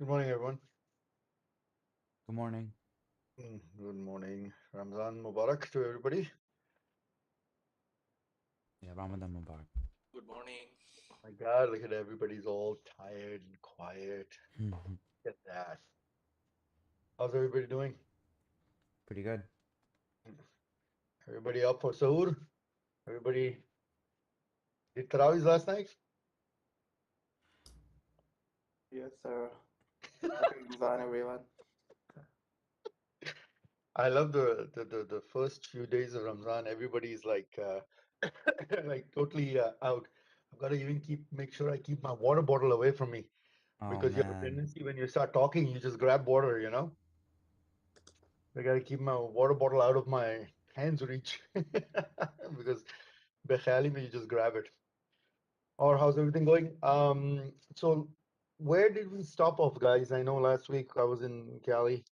Good morning, everyone. Good morning. Good morning. Ramzan Mubarak to everybody. Yeah, Ramadan Mubarak. Good morning. My God, look at everybody's all tired and quiet. Look at that. How's everybody doing? Pretty good. Everybody up for Sahur? Everybody did Tarawih last night? Yes, sir. Happy Ramzan, everyone. I love the first few days of Ramzan. Everybody's like like totally out. I've got to even make sure I keep my water bottle away from me Oh because you have a man. tendency when you start talking, you just grab water, you know? I gotta keep my water bottle out of my hands reach because bekhali mein you just grab it. Or how's everything going? So where did we stop off, guys? I know last week I was in Cali,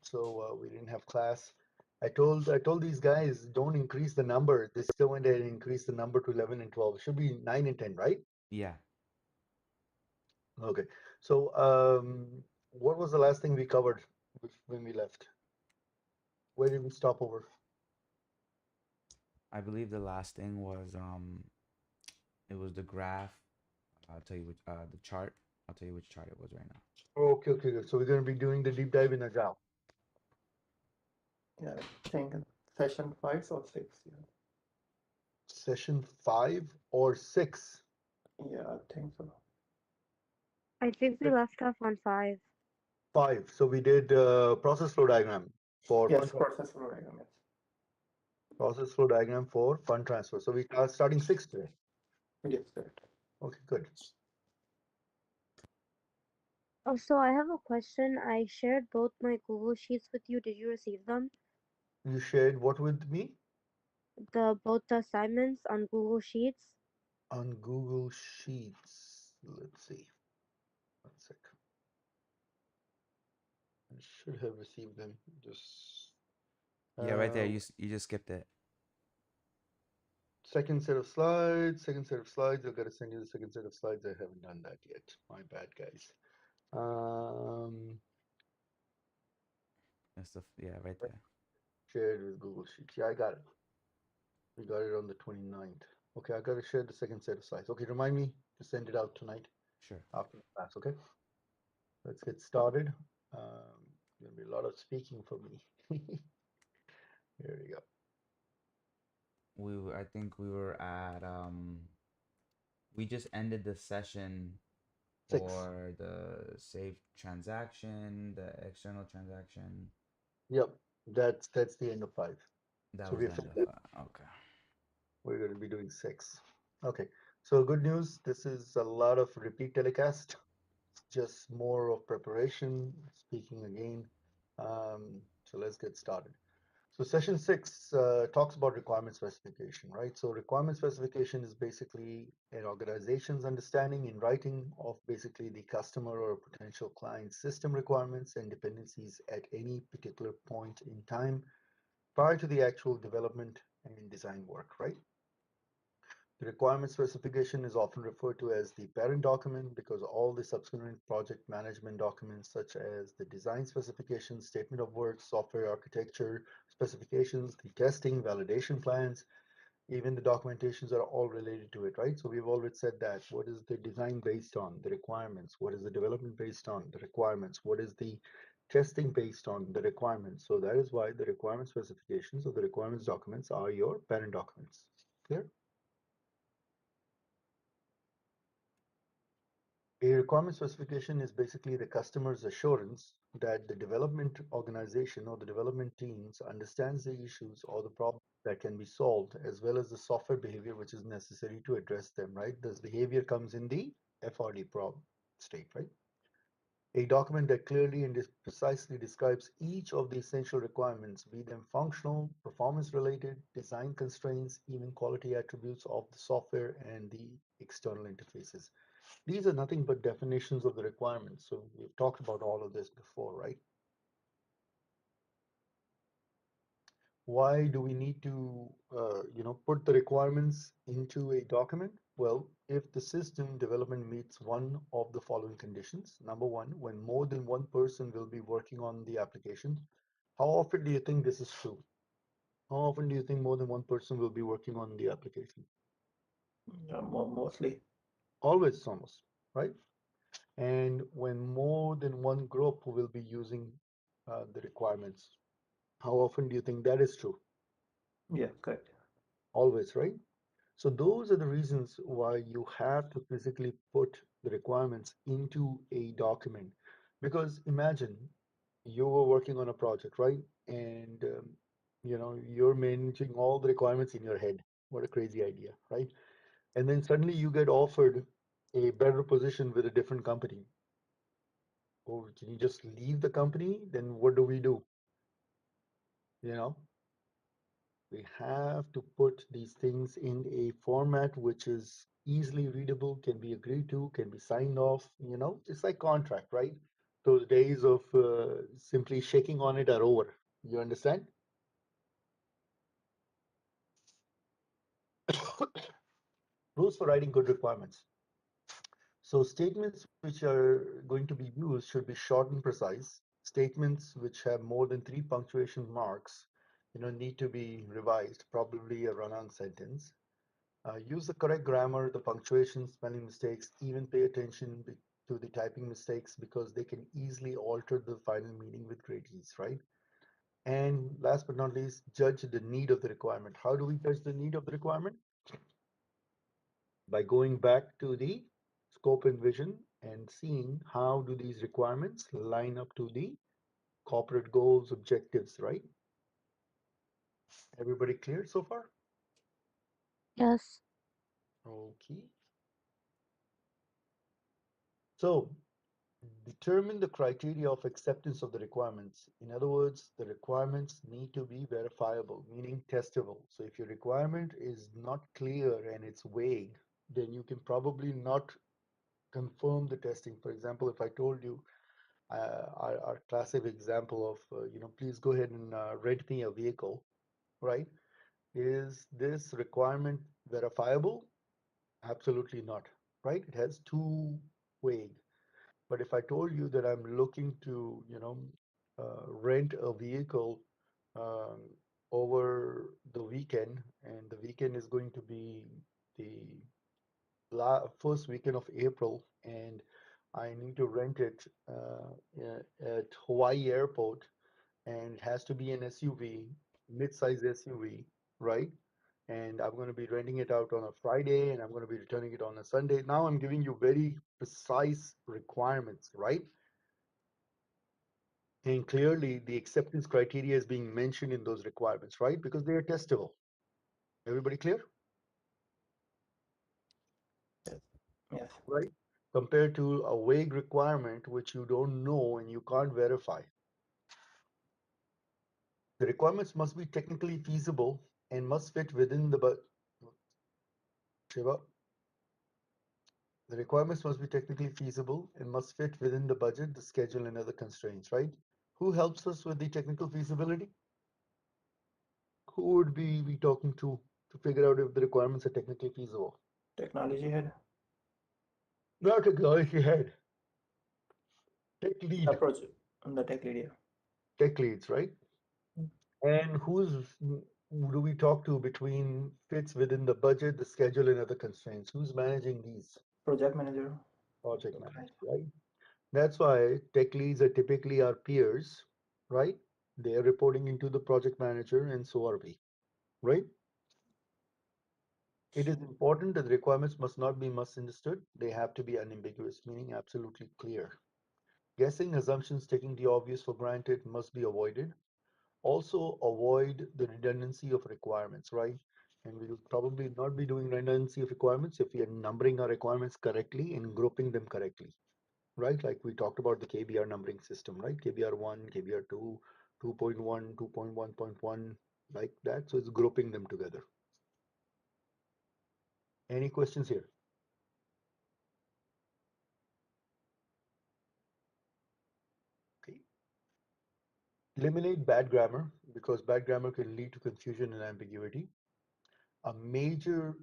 so we didn't have class. I told these guys don't increase the number. They still went ahead and increased the number to 11 and 12. It should be 9 and 10, right? Yeah. Okay. So what was the last thing we covered when we left? Where did we stop over? I believe the last thing was it was the graph. I'll tell you which the chart. I'll tell you which chart it was right now. Okay, okay, good. So we're going to be doing the deep dive in Agile. Yeah, I think session 5 or 6. Session 5 or 6. Yeah, I think so. I think we left off on 5. 5. So we did process flow diagram for Yes, process flow diagram. Yes. process flow diagram for fund transfer. So we are starting 6 today. Yes, correct. Okay, good. Oh, so I have a question. I shared both my Google Sheets with you. Did you receive them? You shared what with me Both the assignments on Google Sheets? on Google Sheets. Let's see. 1 sec. I should have received them. Just Yeah, right there. You just skipped it. second set of slides. Second set of slides. I've got to send you the second set of slides. I haven't done that yet. My bad, guys. That's the yeah, right there. Shared with Google Sheets. Yeah, I got it. We got it on the 29th. Okay, I got to share the second set of slides. Okay, remind me to send it out tonight Sure. after class, okay? Let's get started. Gonna be a lot of speaking for me. Here we go. I think we were at we just ended the session 6. for the safe transaction, the external transaction. Yep, that's the end of 5. That So was we're the end finished. of okay. We're going to be doing 6. Okay, so good news. This is a lot of repeat telecast. Just more of preparation, speaking again. So let's get started. So session 6 talks about requirement specification, right? So requirement specification is basically an organization's understanding in writing of basically the customer or potential client system requirements and dependencies at any particular point in time prior to the actual development and design work, right? The requirement specification is often referred to as the parent document because all the subsequent project management documents such as the design specification, statement of work, software architecture specifications, the testing, validation plans, even the documentations are all related to it, right? So we've already said that. What is the design based on? The requirements. What is the development based on? The requirements. What is the testing based on? The requirements. So that is why the requirement specifications or the requirements documents are your parent documents. Clear? A requirement specification is basically the customer's assurance that the development organization or the development teams understands the issues or the problems that can be solved, as well as the software behavior which is necessary to address them, right? This behavior comes in the FRD problem state, right? A document that clearly and precisely describes each of the essential requirements, be them functional, performance related, design constraints, even quality attributes of the software and the external interfaces. These are nothing but definitions of the requirements. So we've talked about all of this before, right? Why do we need to, put the requirements into a document? Well, if the system development meets one of the following conditions. Number one, when more than one person will be working on the application. How often do you think this is true? How often do you think more than one person will be working on the application? Yeah, mostly. Always, almost, right? And when more than one group will be using the requirements, how often do you think that is true? Yeah, correct. Always, right? So those are the reasons why you have to physically put the requirements into a document. Because imagine you were working on a project, right? And you're managing all the requirements in your head. What a crazy idea, right? And then suddenly you get offered a better position with a different company. Or can you just leave the company? Then what do we do? You know, we have to put these things in a format which is easily readable, can be agreed to, can be signed off. It's like contract, right? Those days of simply shaking on it are over. You understand? Rules for writing good requirements. So statements which are going to be used should be short and precise. Statements which have more than 3 punctuation marks, need to be revised, probably a run-on sentence. Use the correct grammar, the punctuation, spelling mistakes, even pay attention to the typing mistakes because they can easily alter the final meaning with great ease, right? And last but not least, judge the need of the requirement. How do we judge the need of the requirement? By going back to the scope and vision and seeing how do these requirements line up to the corporate goals, objectives, right? Everybody clear so far? Yes. Okay. So determine the criteria of acceptance of the requirements. In other words, the requirements need to be verifiable, meaning testable. So if your requirement is not clear and it's vague, then you can probably not confirm the testing. For example, if I told you our classic example of, please go ahead and rent me a vehicle, right? Is this requirement verifiable? Absolutely not, right? It has too vague. But if I told you that I'm looking to, rent a vehicle um, over the weekend, and the weekend is going to be the first weekend of April, and I need to rent it at Hawaii Airport, and it has to be an SUV, mid-size SUV, right? And I'm going to be renting it out on a Friday, and I'm going to be returning it on a Sunday. Now I'm giving you very precise requirements, right? And clearly the acceptance criteria is being mentioned in those requirements, right? Because they are testable. Everybody clear? Yes. Yes. Right? Compared to a vague requirement which you don't know and you can't verify. The requirements must be technically feasible and must fit within Shiva, the requirements must be technically feasible and must fit within the budget, the schedule, and other constraints, right? Who helps us with the technical feasibility? Who would we talking to figure out if the requirements are technically feasible? Technology head. Not technology head, tech lead, Approach on the tech lead. Yeah. tech leads, right? Mm. And who do we talk to between fits within the budget, the schedule, and other constraints? Who's managing these? Project manager. Project Okay. managers, right? That's why tech leads are typically our peers, right? They are reporting into the project manager, and so are we, right? It is important that the requirements must not be misunderstood. They have to be unambiguous, meaning absolutely clear. Guessing, assumptions, taking the obvious for granted must be avoided. Also, avoid the redundancy of requirements, right? And we will probably not be doing redundancy of requirements if we are numbering our requirements correctly and grouping them correctly, right? Like we talked about the KBR numbering system, right? KBR 1, KBR 2, 2.1, 2.1.1, like that. So it's grouping them together. Any questions here? Okay. Eliminate bad grammar. because bad grammar can lead to confusion and ambiguity. A major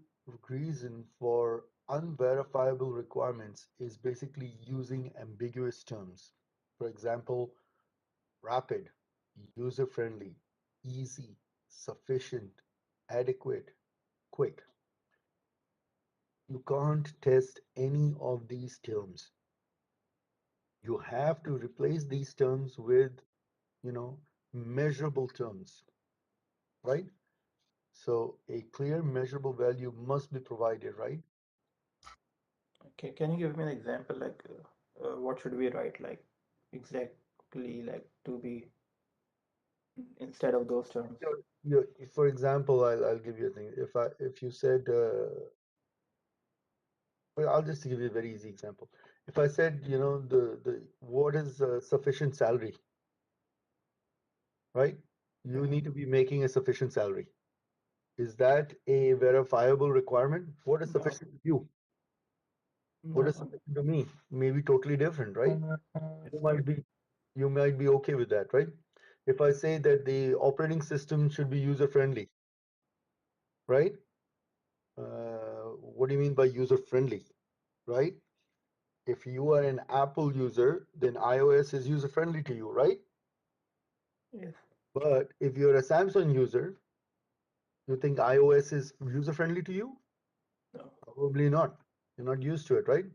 reason for unverifiable requirements is basically using ambiguous terms. For example, rapid, user friendly, easy, sufficient, adequate, quick. You can't test any of these terms. You have to replace these terms with, you know, measurable terms, right? So a clear measurable value must be provided, right? Okay, can you give me an example? Like, what should we write? Like, exactly, like to be instead of those terms. For example, I'll give you a thing. If you said, well, I'll just give you a very easy example. If I said, you know, the what is sufficient salary, right? You need to be making a sufficient salary. Is that a verifiable requirement? What is No, sufficient to you? What is no, sufficient to me? Maybe totally different, right? You might be you might be okay with that, right? If I say that the operating system should be user friendly, right? What do you mean by user friendly, right? If you are an Apple user, then iOS is user friendly to you, right? yes, But if you're a Samsung user, you think iOS is user friendly to you? no, Probably not. You're not used to it, right?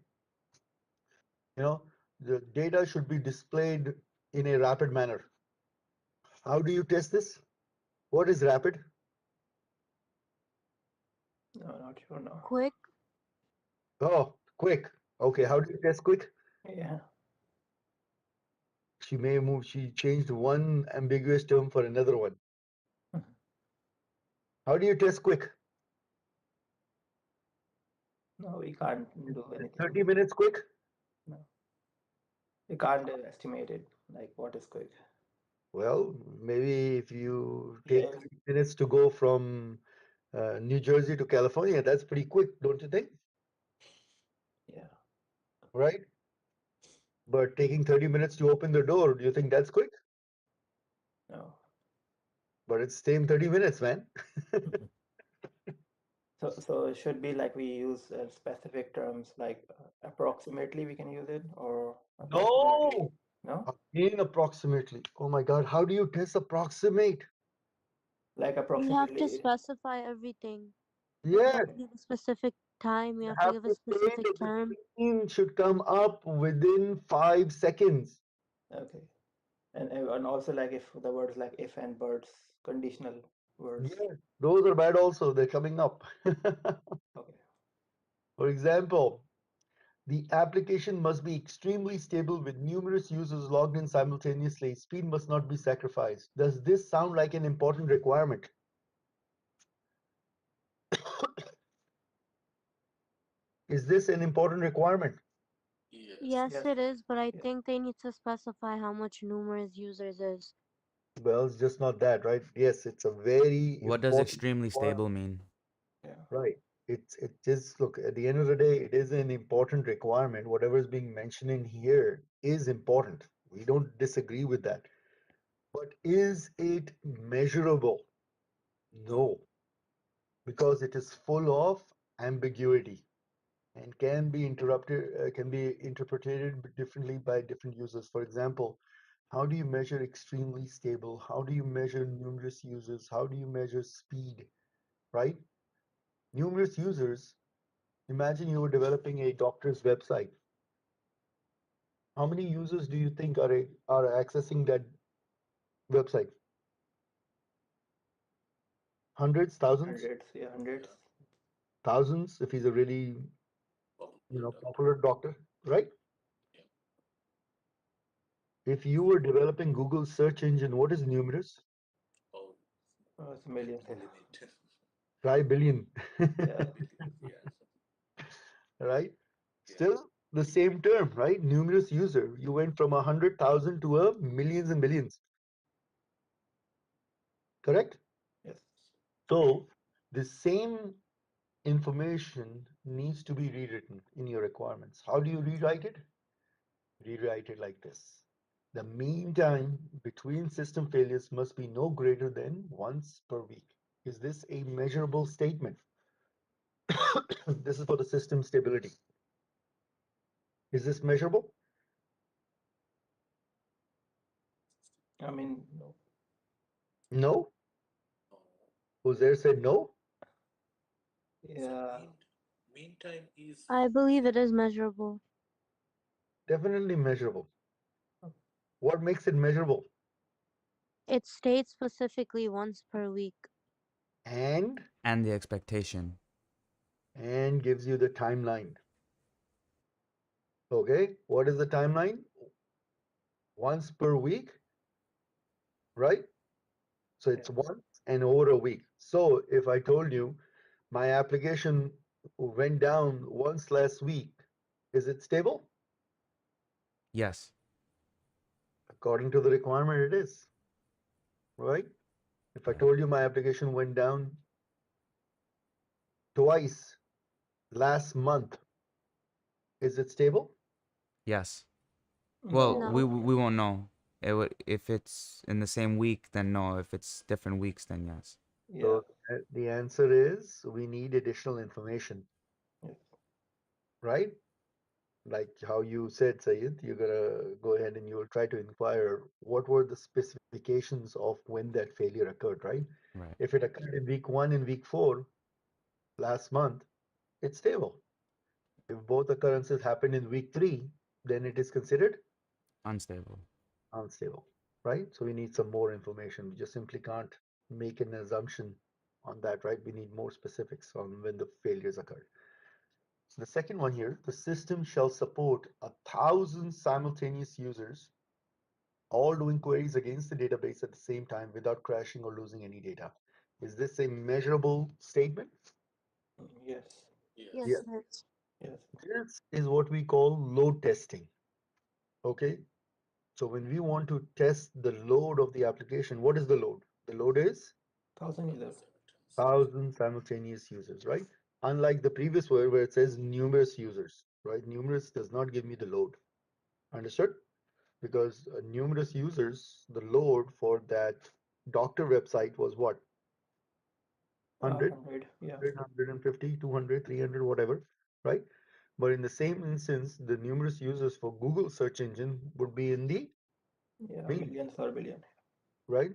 You know, the data should be displayed in a rapid manner. How do you test this? What is rapid? no, not sure now. Quick. Oh, quick. Okay, how do you test quick? Yeah, She changed one ambiguous term for another one. How do you test quick? no, we can't do anything. 30 minutes quick? No, we can't estimate it. Like, what is quick? Well, maybe if you take Yes, 30 minutes to go from New Jersey to California, that's pretty quick, don't you think? yeah, Right? But taking 30 minutes to open the door, do you think that's quick? no. But it's same 30 minutes, man. So it should be like we use specific terms like approximately we can use it or approximately. No! No, Again, approximately. Oh my God, how do you test approximate? like You have to approximately. specify everything. You Yes, have to give a specific time. You you have to have give a to say specific that the term. screen should come up within 5 seconds. Okay, and also like if the words like if and buts, conditional words. Yes, those are bad also. They're coming up. Okay, For example, the application must be extremely stable with numerous users logged in simultaneously. Speed must not be sacrificed. Does this sound like an important requirement? Is this an important requirement? Yes, yes, it is, but I yeah, think they need to specify how much numerous users is. Well, it's just not that, right? Yes, it's a very What does important extremely requirement, stable mean? yeah, right? It just look at the end of the day, it is an important requirement. Whatever is being mentioned in here is important. We don't disagree with that. But is it measurable? No, because it is full of ambiguity and can be interpreted differently by different users. For example, how do you measure extremely stable? How do you measure numerous users? How do you measure speed, right? Numerous users, imagine you were developing a doctor's website. How many users do you think are accessing that website? Hundreds, thousands, hundreds, yeah, hundreds. thousands if he's a really, popular doctor, right? If you were developing Google search engine, what is numerous? It's millions, yeah, Try billion, yeah, right? Still the same term, right? Numerous user. You went from 100,000 to a millions and billions, correct? yes, So the same information needs to be rewritten in your requirements. How do you rewrite it? Rewrite it like this. The mean time between system failures must be no greater than once per week. Is this a measurable statement? This is for the system stability. Is this measurable? I mean, no. No. Uzair said no. Yeah. I believe it is measurable. Definitely measurable. What makes it measurable? It states specifically once per week. And And the expectation. gives you the timeline. Okay, what is the timeline? Once per week, right? So it's Yes. once and over a week. So if I told you my application went down once last week, is it stable? Yes. According to the requirement, it is, right? If I told you my application went down twice last month, is it stable? Yes. Well, No. we No. we won't know. It would, if it's in the same week, then no. If it's different weeks, then yes. Yeah. So the answer is we need additional information, Yes. right? Like how you said, Sayed, you're gonna go ahead and you will try to inquire what were the specifications of when that failure occurred, right? Right. If it occurred in week 1 and week 4 last month, it's stable. If both occurrences happened in week 3, then it is considered Unstable. unstable, right? So we need some more information. We just simply can't make an assumption on that, right? We need more specifics on when the failures occurred. So the second one here, the system shall support 1,000 simultaneous users all doing queries against the database at the same time without crashing or losing any data. Is this a measurable statement? Yes. Yes, Yes. it is. Yes. This is what we call load testing. Okay. So when we want to test the load of the application, what is the load? The load is 1,000 users. 1,000 simultaneous users, right? Unlike the previous word where it says numerous users, right? Numerous does not give me the load. Understood? Because numerous users, the load for that doctor website was what? 100, 100. Yeah. 150, 200, 300, whatever, right? But in the same instance, the numerous users for Google search engine would be in the Yeah. millions, Millions or billion. right?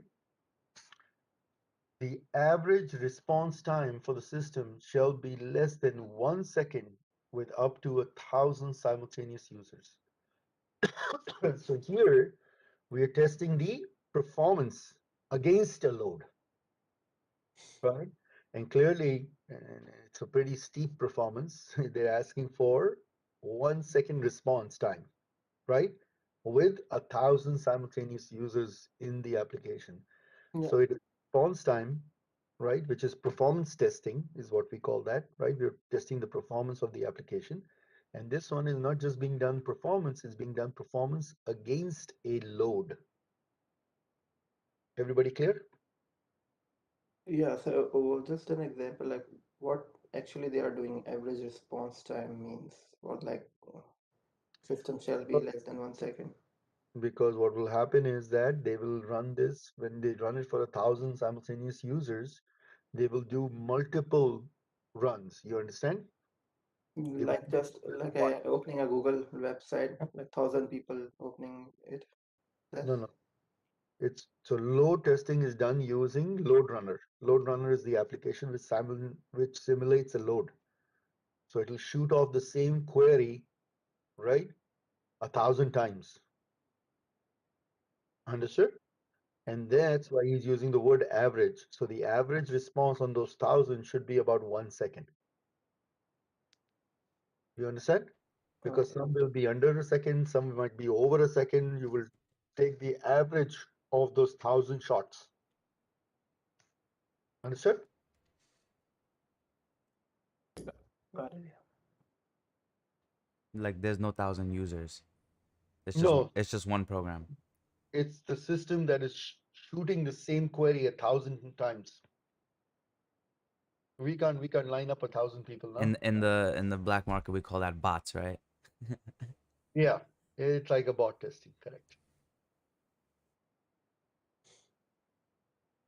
The average response time for the system shall be less than 1 second with up to 1,000 simultaneous users. So here we are testing the performance against a load, right? And clearly, it's a pretty steep performance. They're asking for 1 second response time, right? With 1,000 simultaneous users in the application. Yeah. So it is response time, right? Which is performance testing, is what we call that, right? We're testing the performance of the application. And this one is not just being done performance, it's being done performance against a load. Everybody clear? Yeah. So just an example, like what actually they are doing average response time means. What like system shall be less than 1 second. Because what will happen is that they will run this when they run it for 1,000 simultaneous users, they will do multiple runs. You understand? They will Like just like opening a Google website, like 1,000 people opening it. That's no, no. It's so load testing is done using load runner. Load runner is the application which simulates a load. So it'll shoot off the same query, right, 1,000 times. Understood? And that's why he's using the word average. So the average response on those 1,000 should be about 1 second. You understand? Because okay. some will be under a second, some might be over a second. You will take the average of those 1,000 shots. Understood? Got it. Like there's no 1,000 users. No, It's just one program. it's the system that is shooting the same query 1,000 times. We can't line up 1,000 people now. In the black market, we call that bots, right? Yeah, it's like a bot testing, correct.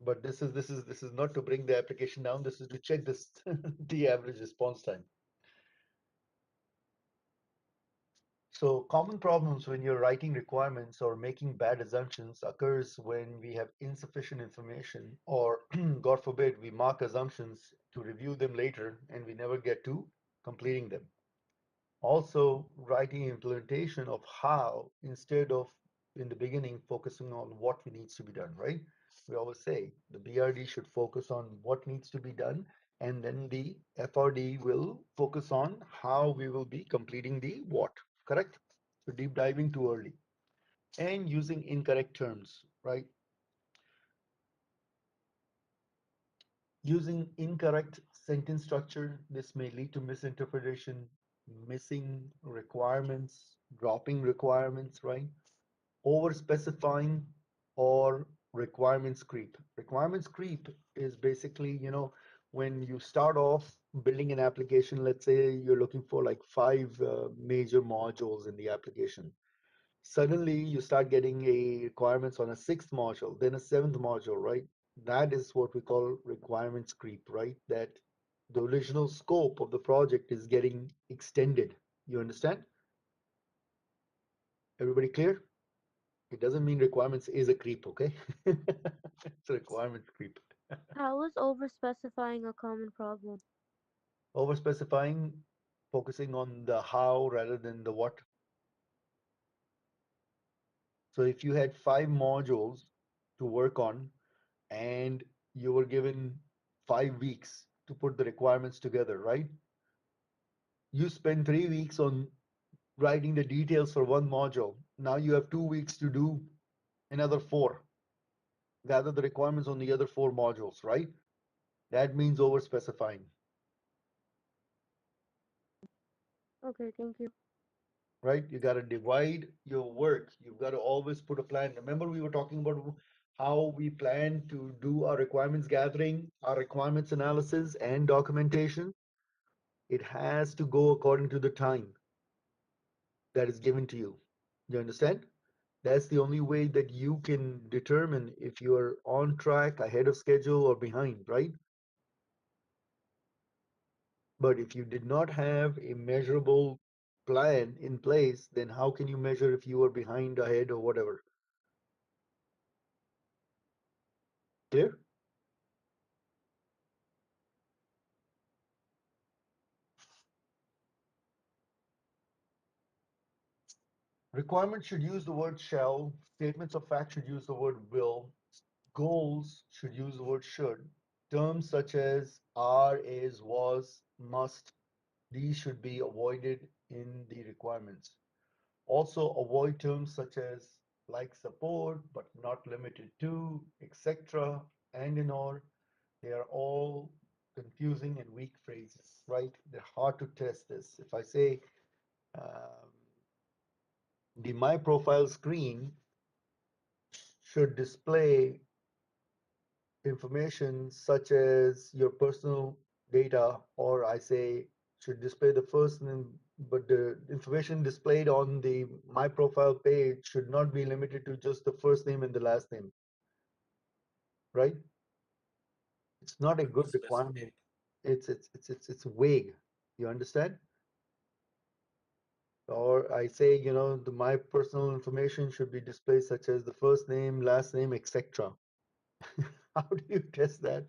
But this is not to bring the application down. This is to check this the average response time. So common problems when you're writing requirements or making bad assumptions occurs when we have insufficient information, or God forbid, we mark assumptions to review them later and we never get to completing them. Also, writing implementation of how instead of in the beginning focusing on what needs to be done, right? We always say the BRD should focus on what needs to be done, and then the FRD will focus on how we will be completing the what, correct? So deep diving too early and using incorrect terms, right? Using incorrect sentence structure, this may lead to misinterpretation, missing requirements, dropping requirements, right? Over specifying or requirements creep. Requirements creep is basically, when you start off building an application, let's say you're looking for like five major modules in the application. Suddenly you start getting a requirements on a sixth module, then a seventh module, right? That is what we call requirements creep, right? That the original scope of the project is getting extended. You understand? Everybody clear? It doesn't mean requirements is a creep, okay? It's a requirements creep. How is overspecifying a common problem? Over specifying, focusing on the how rather than the what. So if you had five modules to work on and you were given 5 weeks to put the requirements together, right? You spend 3 weeks on writing the details for one module. Now you have 2 weeks to do another four, gather the requirements on the other four modules, right? That means over specifying, Okay, thank you. right? You got to divide your work. You've got to always put a plan. Remember, we were talking about how we plan to do our requirements gathering, our requirements analysis, and documentation. It has to go according to the time that is given to you. You understand? That's the only way that you can determine if you are on track, ahead of schedule, or behind, right? But if you did not have a measurable plan in place, then how can you measure if you are behind, ahead, or whatever? Clear? Requirements should use the word shall, statements of fact should use the word will, goals should use the word should. Terms such as are, is, was, must, these should be avoided in the requirements. Also avoid terms such as like support, but not limited to, etc., and in or. They are all confusing and weak phrases, right? They're hard to test this. If I say the My Profile screen should display information such as your personal data, or I say should display the first name, but the information displayed on the My Profile page should not be limited to just the first name and the last name, right? It's not a good requirement. It's vague. You understand? Or I say, the my personal information should be displayed such as the first name, last name, etc. How do you test that,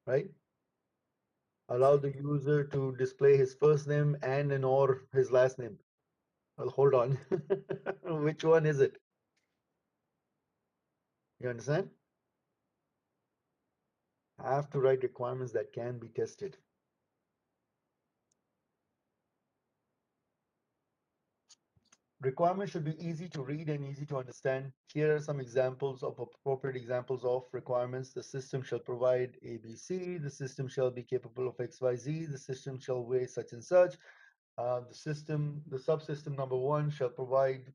right? Allow the user to display his first name and or his last name. Well, hold on. Which one is it? You understand? I have to write requirements that can be tested. Requirements should be easy to read and easy to understand. Here are some examples of appropriate examples of requirements. The system shall provide ABC. The system shall be capable of XYZ. The system shall weigh such and such. The subsystem number one shall provide,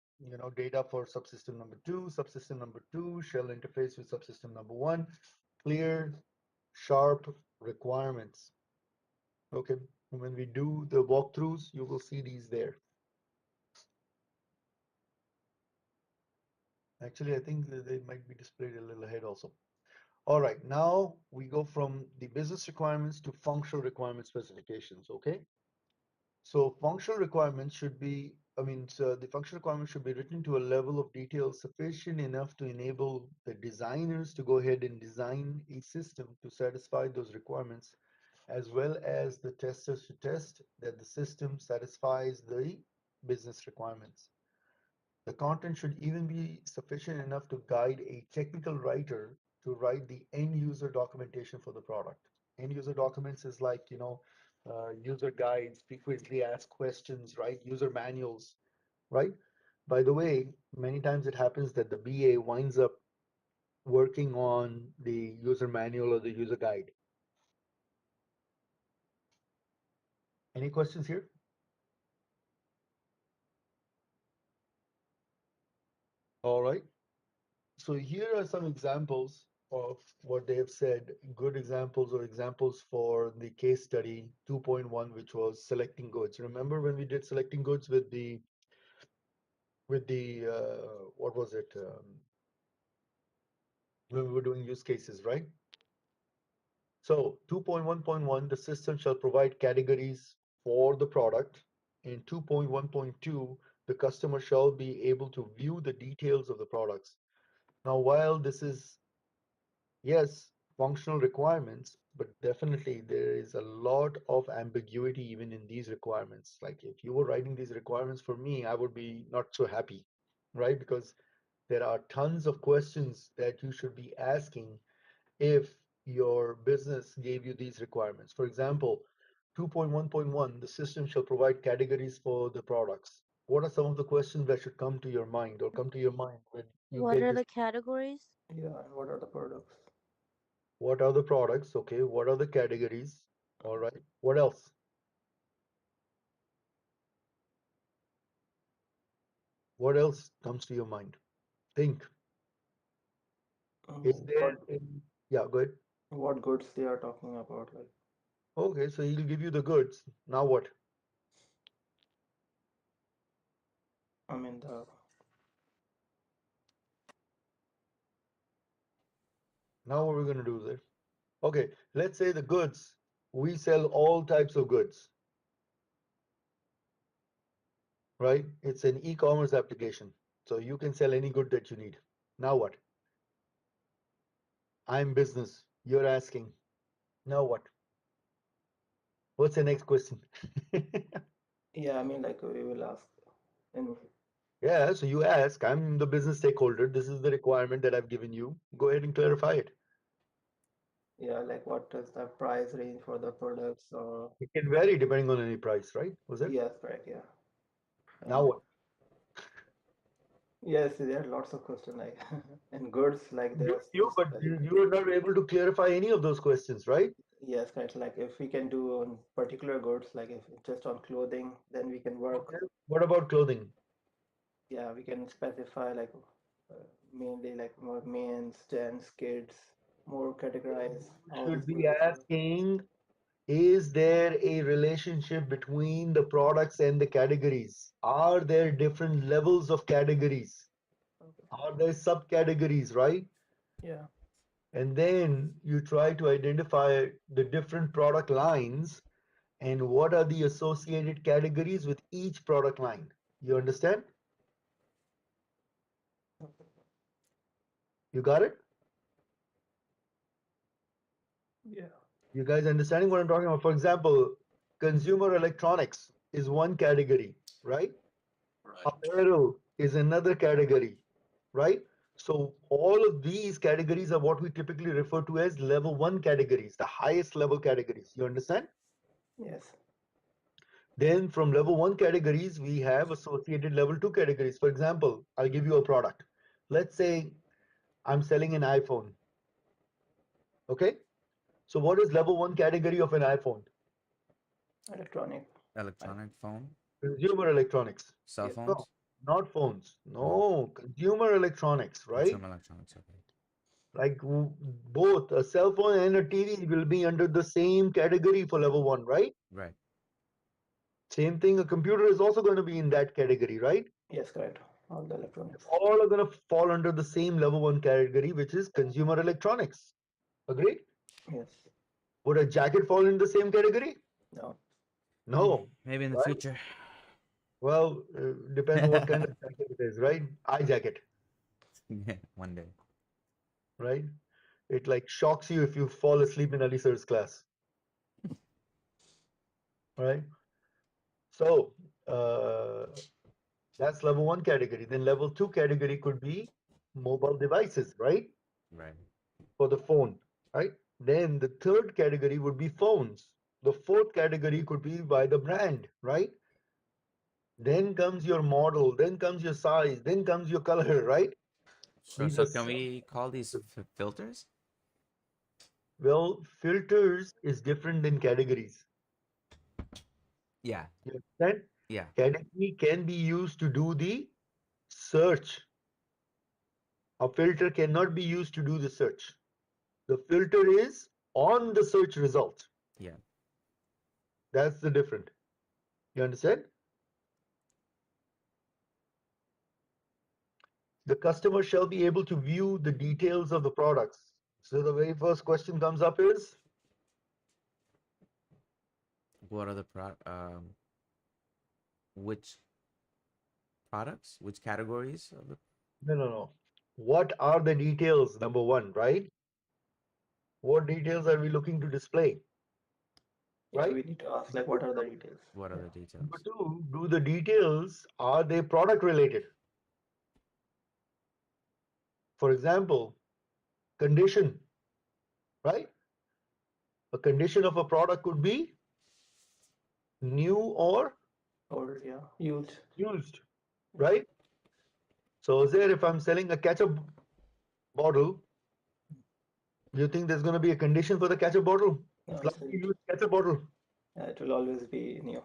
data for subsystem number two. Subsystem number two shall interface with subsystem number one. Clear, sharp requirements. Okay, when we do the walkthroughs, you will see these there. Actually, I think that they might be displayed a little ahead also. All right, now we go from the business requirements to functional requirement specifications, okay? So functional requirements should be, so the functional requirements should be written to a level of detail sufficient enough to enable the designers to go ahead and design a system to satisfy those requirements, as well as the testers to test that the system satisfies the business requirements. The content should even be sufficient enough to guide a technical writer to write the end user documentation for the product. End user documents is like, user guides, frequently asked questions, right? User manuals, right? By the way, many times it happens that the BA winds up working on the user manual or the user guide. Any questions here? All right. So here are some examples of what they have said, good examples or examples for the case study 2.1, which was selecting goods. Remember when we did selecting goods with the what was it? When we were doing use cases, right? So 2.1.1, the system shall provide categories for the product. In 2.1.2, the customer shall be able to view the details of the products. Now, while this is, yes, functional requirements, but definitely there is a lot of ambiguity even in these requirements. Like if you were writing these requirements for me, I would be not so happy, right? Because there are tons of questions that you should be asking if your business gave you these requirements. For example, 2.1.1, the system shall provide categories for the products. What are some of the questions that should come to your mind or come to your mind when you What get are this? the categories? Yeah, and what are the products? What are the products? Okay. What are the categories? All right. What else? What else comes to your mind? Think. Is What there yeah, go ahead. what goods they are talking about? Like, Okay, so he'll give you the goods. Now what? I mean the Now what we're going to do there? Okay, let's say the goods. We sell all types of goods, right? It's an e-commerce application. So you can sell any good that you need. Now what? I'm business. You're asking. Now what? What's the next question? yeah, I mean like we will ask and Yeah, so you ask, I'm the business stakeholder. This is the requirement that I've given you. Go ahead and clarify it. yeah, like what is the price range for the products or It can vary depending on any price, right? Was it? yes, correct, yeah. Now And what? yes, there are lots of questions like and goods like there are You, but specific. you are not able to clarify any of those questions, right? Yes, correct. Like if we can do on particular goods, like if just on clothing, then we can work. Okay. What about clothing? Yeah, we can specify like mainly like more men's, gents, kids, more categorize how Should these be products work. asking, is there a relationship between the products and the categories? Are there different levels of categories? Okay. Are there subcategories, right? Yeah. And then you try to identify the different product lines and what are the associated categories with each product line. You understand? You got it? Yeah. You guys understanding what I'm talking about? For example, consumer electronics is one category, right? Right. Apparel is another category, right? So all of these categories are what we typically refer to as level one categories, the highest level categories. You understand? Yes. Then from level one categories, we have associated level two categories. For example, I'll give you a product. Let's say I'm selling an iPhone. Okay. So what is level one category of an iPhone? Electronic. I, Electronic phone, Consumer electronics. cell yes. No, phones. not phones. Oh, No, consumer electronics, right? consumer electronics. Okay. Like both a cell phone and a TV will be under the same category for level one, right? Right. Same thing, a computer is also going to be in that category, right? Yes, correct. All the electronics. All are going to fall under the same level 1 category, which is consumer electronics. Agree? Yes. Would a jacket fall in the same category? No. No. Maybe in the Right? future. Well, depends on what kind of jacket it is, right? Eye jacket, One day. right? It like shocks you if you fall asleep in Ali sir's class, right? So that's level 1 category. Then level 2 category could be mobile devices, right? Right. For the phone, right? Then the third category would be phones. The fourth category could be by the brand, right? Then comes your model, then comes your size, then comes your color, right? So, These so are can we call these filters? well, filters is different than categories. Yeah. You understand? Yeah. Category can be used to do the search. A filter cannot be used to do the search. The filter is on the search result. Yeah. That's the difference. You understand? The customer shall be able to view the details of the products. So the very first question comes up is, What are the which products? Which categories of the no. What are the details? Number one, right? What details are we looking to display? Yeah, Right? we need to ask like what are the details. what are Yeah. the details? Number two, do the details, are they product related? For example, condition, right? A condition of a product could be new or Or yeah, used. used, right? So there, if I'm selling a ketchup bottle, do you think there's going to be a condition for the ketchup bottle? No, it's Slightly used ketchup bottle. it will always be new.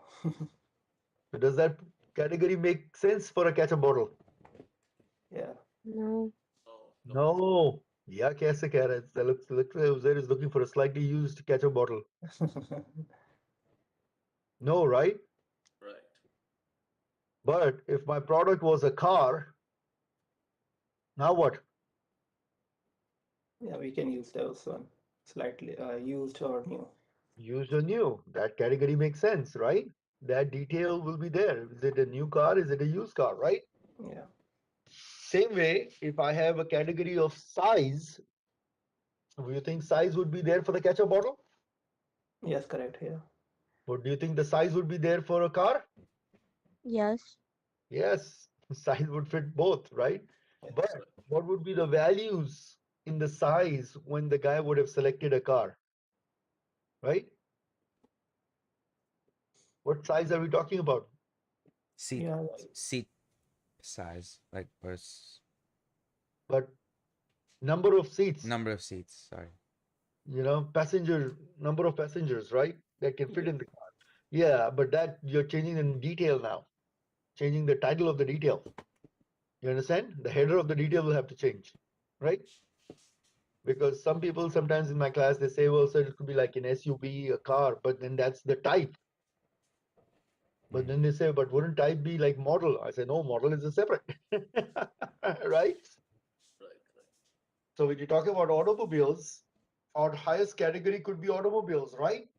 So does that category make sense for a ketchup bottle? Yeah. No. No. Yeah, कैसे कह रहा है? Looks like Uzair is looking for a slightly used ketchup bottle. No, right? Right. But if my product was a car, now what? Yeah, we can use those one. Slightly used or new. Used or new. That category makes sense, right? That detail will be there. Is it a new car? Is it a used car, right? Yeah. Same way, if I have a category of size, do you think size would be there for the ketchup bottle? Yes, correct. Yeah. Or do you think the size would be there for a car? Yes. Yes, size would fit both, right? Yes. But what would be the values in the size when the guy would have selected a car, right? What size are we talking about? Seat Yeah. seat size, like But number of seats, number of seats. Sorry. passenger, number of passengers, right? That can fit Yeah. in the car. Yeah, but that you're changing in detail now, changing the title of the detail. You understand? The header of the detail will have to change, right? Because some people sometimes in my class they say, well, sir, it could be like an SUV, a car, but then that's the type. But then they say, but wouldn't type be like model? I say, no, model is a separate, right? Right. So when you talk about automobiles, our highest category could be automobiles, right?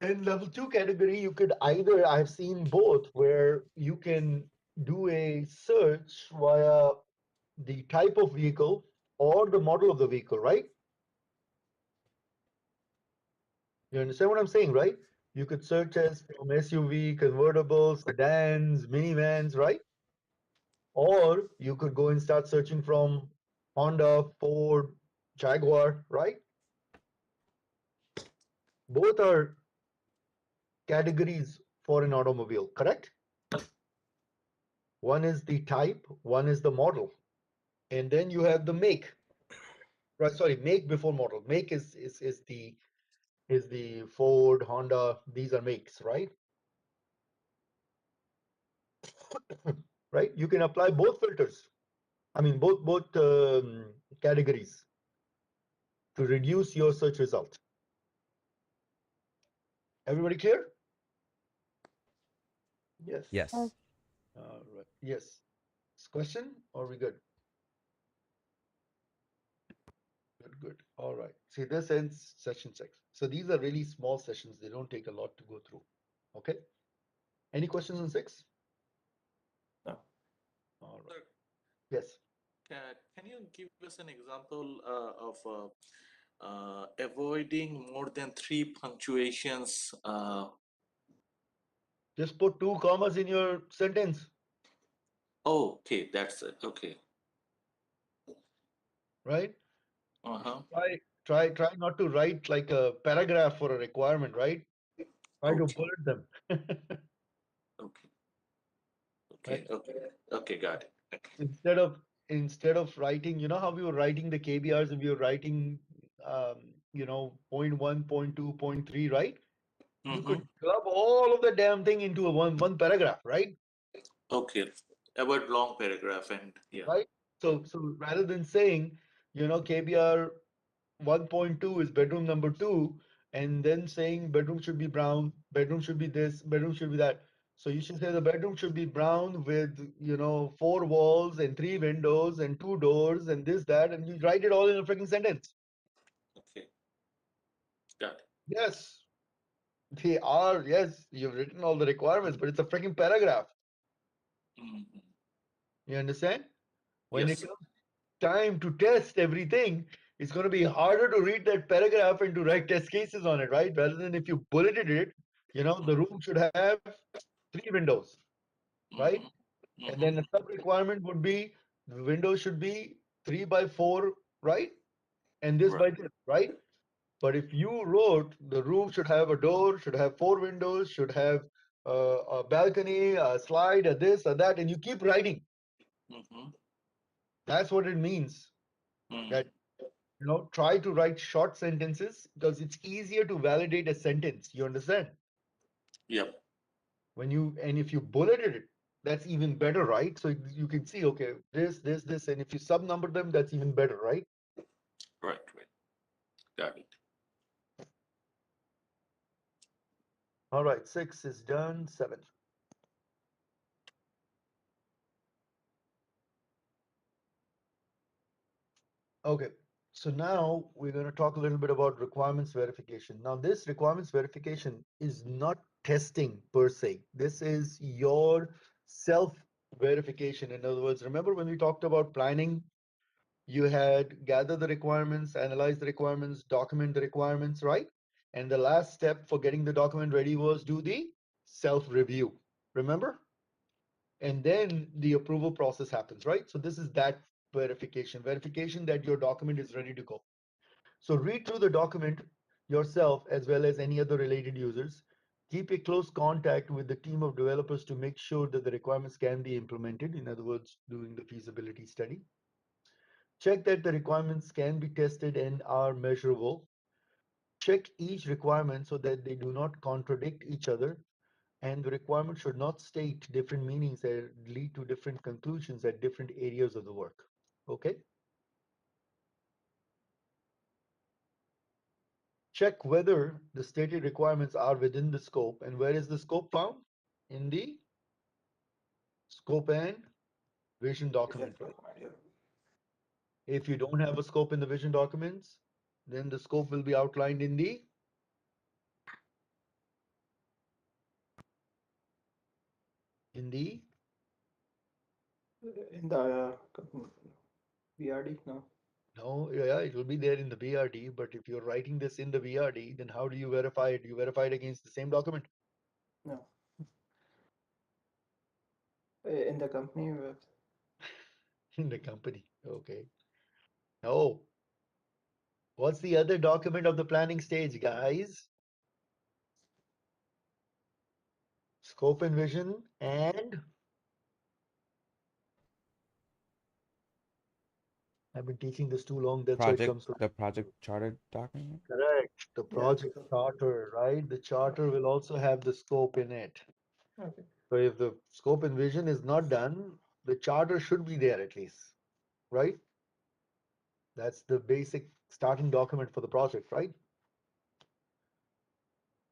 In level 2 category, you could either, I've seen both, where you can do a search via the type of vehicle or the model of the vehicle, right? You understand what I'm saying, right? You could search as from SUV, convertibles, sedans, minivans, right? Or you could go and start searching from Honda, Ford, Jaguar, right? Both are categories for an automobile, correct? One is the type, one is the model. And then you have the make. Right, sorry, make before model. Make is the Ford, Honda, these are makes, right? Right? You can apply both filters. I mean both categories to reduce your search result. Everybody clear? Yes. Yes. Yes. All right. Yes. Question, or we good? Good, good. All right. See, this ends session 6. So these are really small sessions. They don't take a lot to go through. Okay. Any questions on 6? No. All right. Sir, Yes. can you give us an example of avoiding more than 3 punctuations? Just put 2 commas in your sentence, Oh, okay, that's it. Okay. right? Uh-huh. Try not to write like a paragraph for a requirement, right? Try to Okay. bullet them. Okay. Right? Okay. Okay. Okay. Got it. Okay. Instead of writing, you know how we were writing the KBRs and we were writing point 1, point 2, point 3, right? You Mm-hmm. could club all of the damn thing into a one paragraph, right? Okay. About long paragraph and yeah. Right? So rather than saying, KBR 1.2 is bedroom number 2, and then saying bedroom should be brown, bedroom should be this, bedroom should be that. So you should say the bedroom should be brown with 4 walls and 3 windows and 2 doors and this, that, and you write it all in a freaking sentence. Okay. Got it. Yes, yes, you've written all the requirements, but it's a freaking paragraph. Mm-hmm. You understand? When Yes, it sir. comes time to test everything, it's going to be harder to read that paragraph and to write test cases on it, right? Rather than if you bulleted it, the room should have 3 windows, right? Mm-hmm. And then Mm-hmm. a sub requirement would be the window should be 3 by 4, right? And this Right. by this, right? But if you wrote the room should have a door, should have 4 windows, should have a balcony, a slide, a this, a that, and you keep writing, Mm-hmm. that's what it means. Mm. That try to write short sentences because it's easier to validate a sentence. You understand? Yep. And if you bulleted it, that's even better, right? So you can see, okay, this, and if you sub number them, that's even better, right? Right. Right. Got it. All right, 6 is done. 7. Okay, so now we're going to talk a little bit about requirements verification. Now, this requirements verification is not testing per se. This is your self verification. In other words, remember when we talked about planning, you had gather the requirements, analyze the requirements, document the requirements, right? And the last step for getting the document ready was do the self review. Remember? And then the approval process happens, right? So this is that verification that your document is ready to go. So read through the document yourself as well as any other related users. Keep a close contact with the team of developers to make sure that the requirements can be implemented. In other words, doing the feasibility study. Check that the requirements can be tested and are measurable. Check each requirement so that they do not contradict each other, and the requirement should not state different meanings that lead to different conclusions at different areas of the work. Okay? Check whether the stated requirements are within the scope, and where is the scope found? In the scope and vision document, right? If you don't have a scope in the vision documents, then the scope will be outlined in the in the In the VRD, no. no, yeah, it will be there in the VRD, but if you're writing this in the VRD, then how do you verify it? You verify it against the same document No. In the company web. in the company. Okay. No. What's the other document of the planning stage, guys? Scope and vision and I've been teaching this too long, that's why it Project comes to the project charter document. correct. The Yeah. project charter, right? The charter will also have the scope in it. Okay. So if the scope and vision is not done, the charter should be there at least, right? That's the basic starting document for the project, right?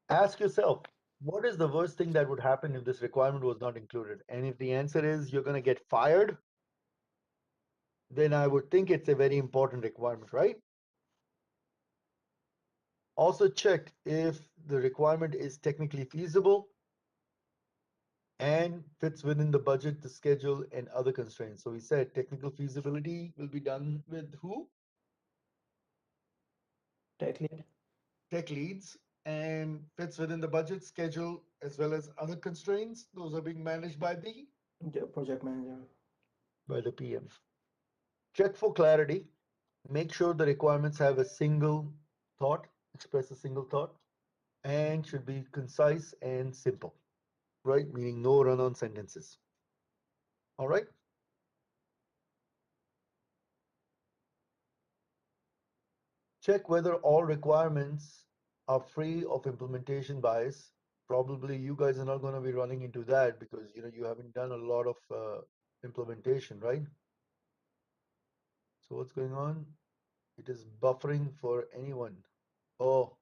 Ask yourself, What is the worst thing that would happen if this requirement was not included? And if the answer is you're going to get fired, then I would think it's a very important requirement, right? Also check if the requirement is technically feasible and fits within the budget, the schedule, and other constraints. So we said technical feasibility will be done with who? Tech lead, Tech leads, and fits within the budget, schedule, as well as other constraints. Those are being managed the project manager. by the PM. Check for clarity. Make sure the requirements have a single thought, express a single thought, and should be concise and simple, right? Meaning no run-on sentences. All right. Check whether all requirements are free of implementation bias. Probably you guys are not going to be running into that because you haven't done a lot of implementation, right? So what's going on? It is buffering for anyone. Oh,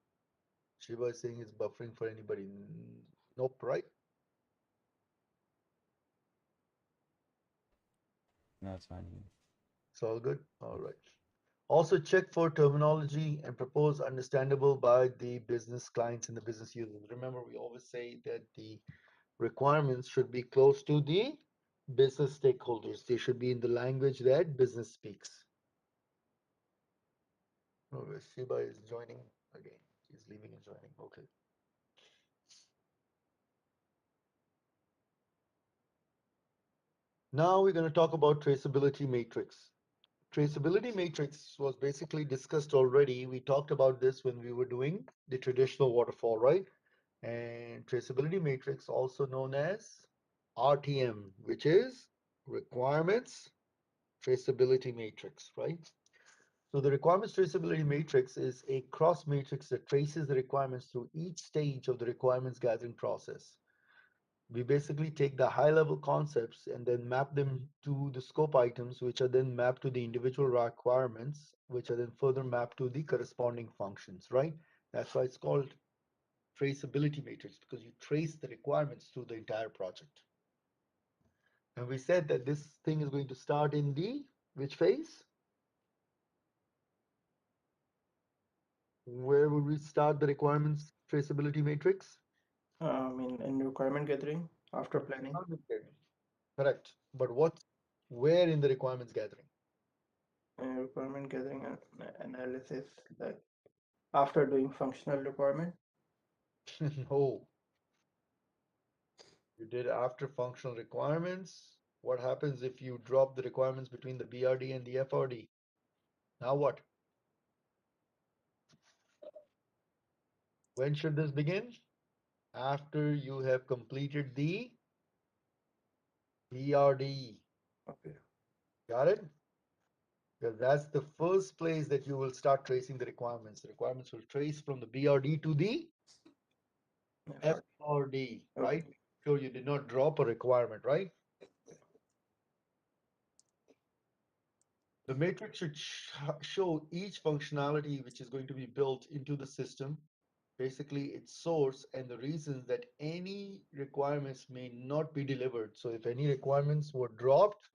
Shiva is saying it's buffering for anybody. Nope, right? No, it's fine. It's all good. All right. Also check for terminology and propose understandable by the business clients and the business users. Remember, we always say that the requirements should be close to the business stakeholders. They should be in the language that business speaks. Oh, Shiba is joining again. He's leaving and joining. Okay. Now we're going to talk about traceability matrix. Traceability matrix was basically discussed already. We talked about this when we were doing the traditional waterfall, right? And traceability matrix, also known as RTM, which is requirements traceability matrix, right? So the requirements traceability matrix is a cross matrix that traces the requirements through each stage of the requirements gathering process. We basically take the high level concepts and then map them to the scope items, which are then mapped to the individual requirements, which are then further mapped to the corresponding functions, right? That's why it's called traceability matrix, because you trace the requirements through the entire project. And we said that this thing is going to start in the which phase? Where would we start the requirements traceability matrix? In requirement gathering after planning, Correct. But where in the requirements gathering? requirement gathering and analysis, like after doing functional requirement. No, you did after functional requirements. What happens if you drop the requirements between the BRD and the FRD? Now what? When should this begin? After you have completed the BRD. Okay. Got it? Because that's the first place that you will start tracing the requirements. The requirements will trace from the BRD to the Yeah, FRD, right? okay. So you did not drop a requirement, right? The matrix should show each functionality which is going to be built into the system, basically its source and the reasons that any requirements may not be delivered. So if any requirements were dropped,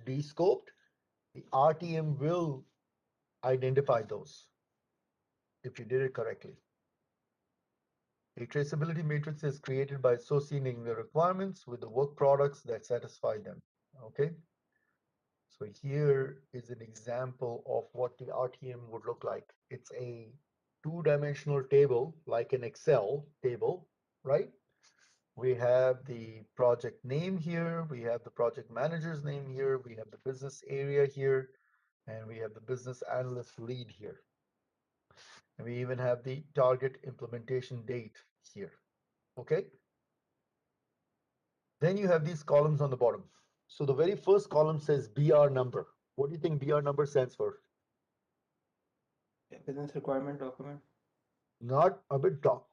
descoped, the RTM will identify those if you did it correctly. A traceability matrix is created by associating the requirements with the work products that satisfy them. Okay. So here is an example of what the RTM would look like. It's a two-dimensional table, like an Excel table, right? We have the project name here, we have the project manager's name here, we have the business area here, and we have the business analyst lead here. And we even have the target implementation date here, okay? Then you have these columns on the bottom. So the very first column says BR number. What do you think BR number stands for? Business requirement document. Not a bit doc.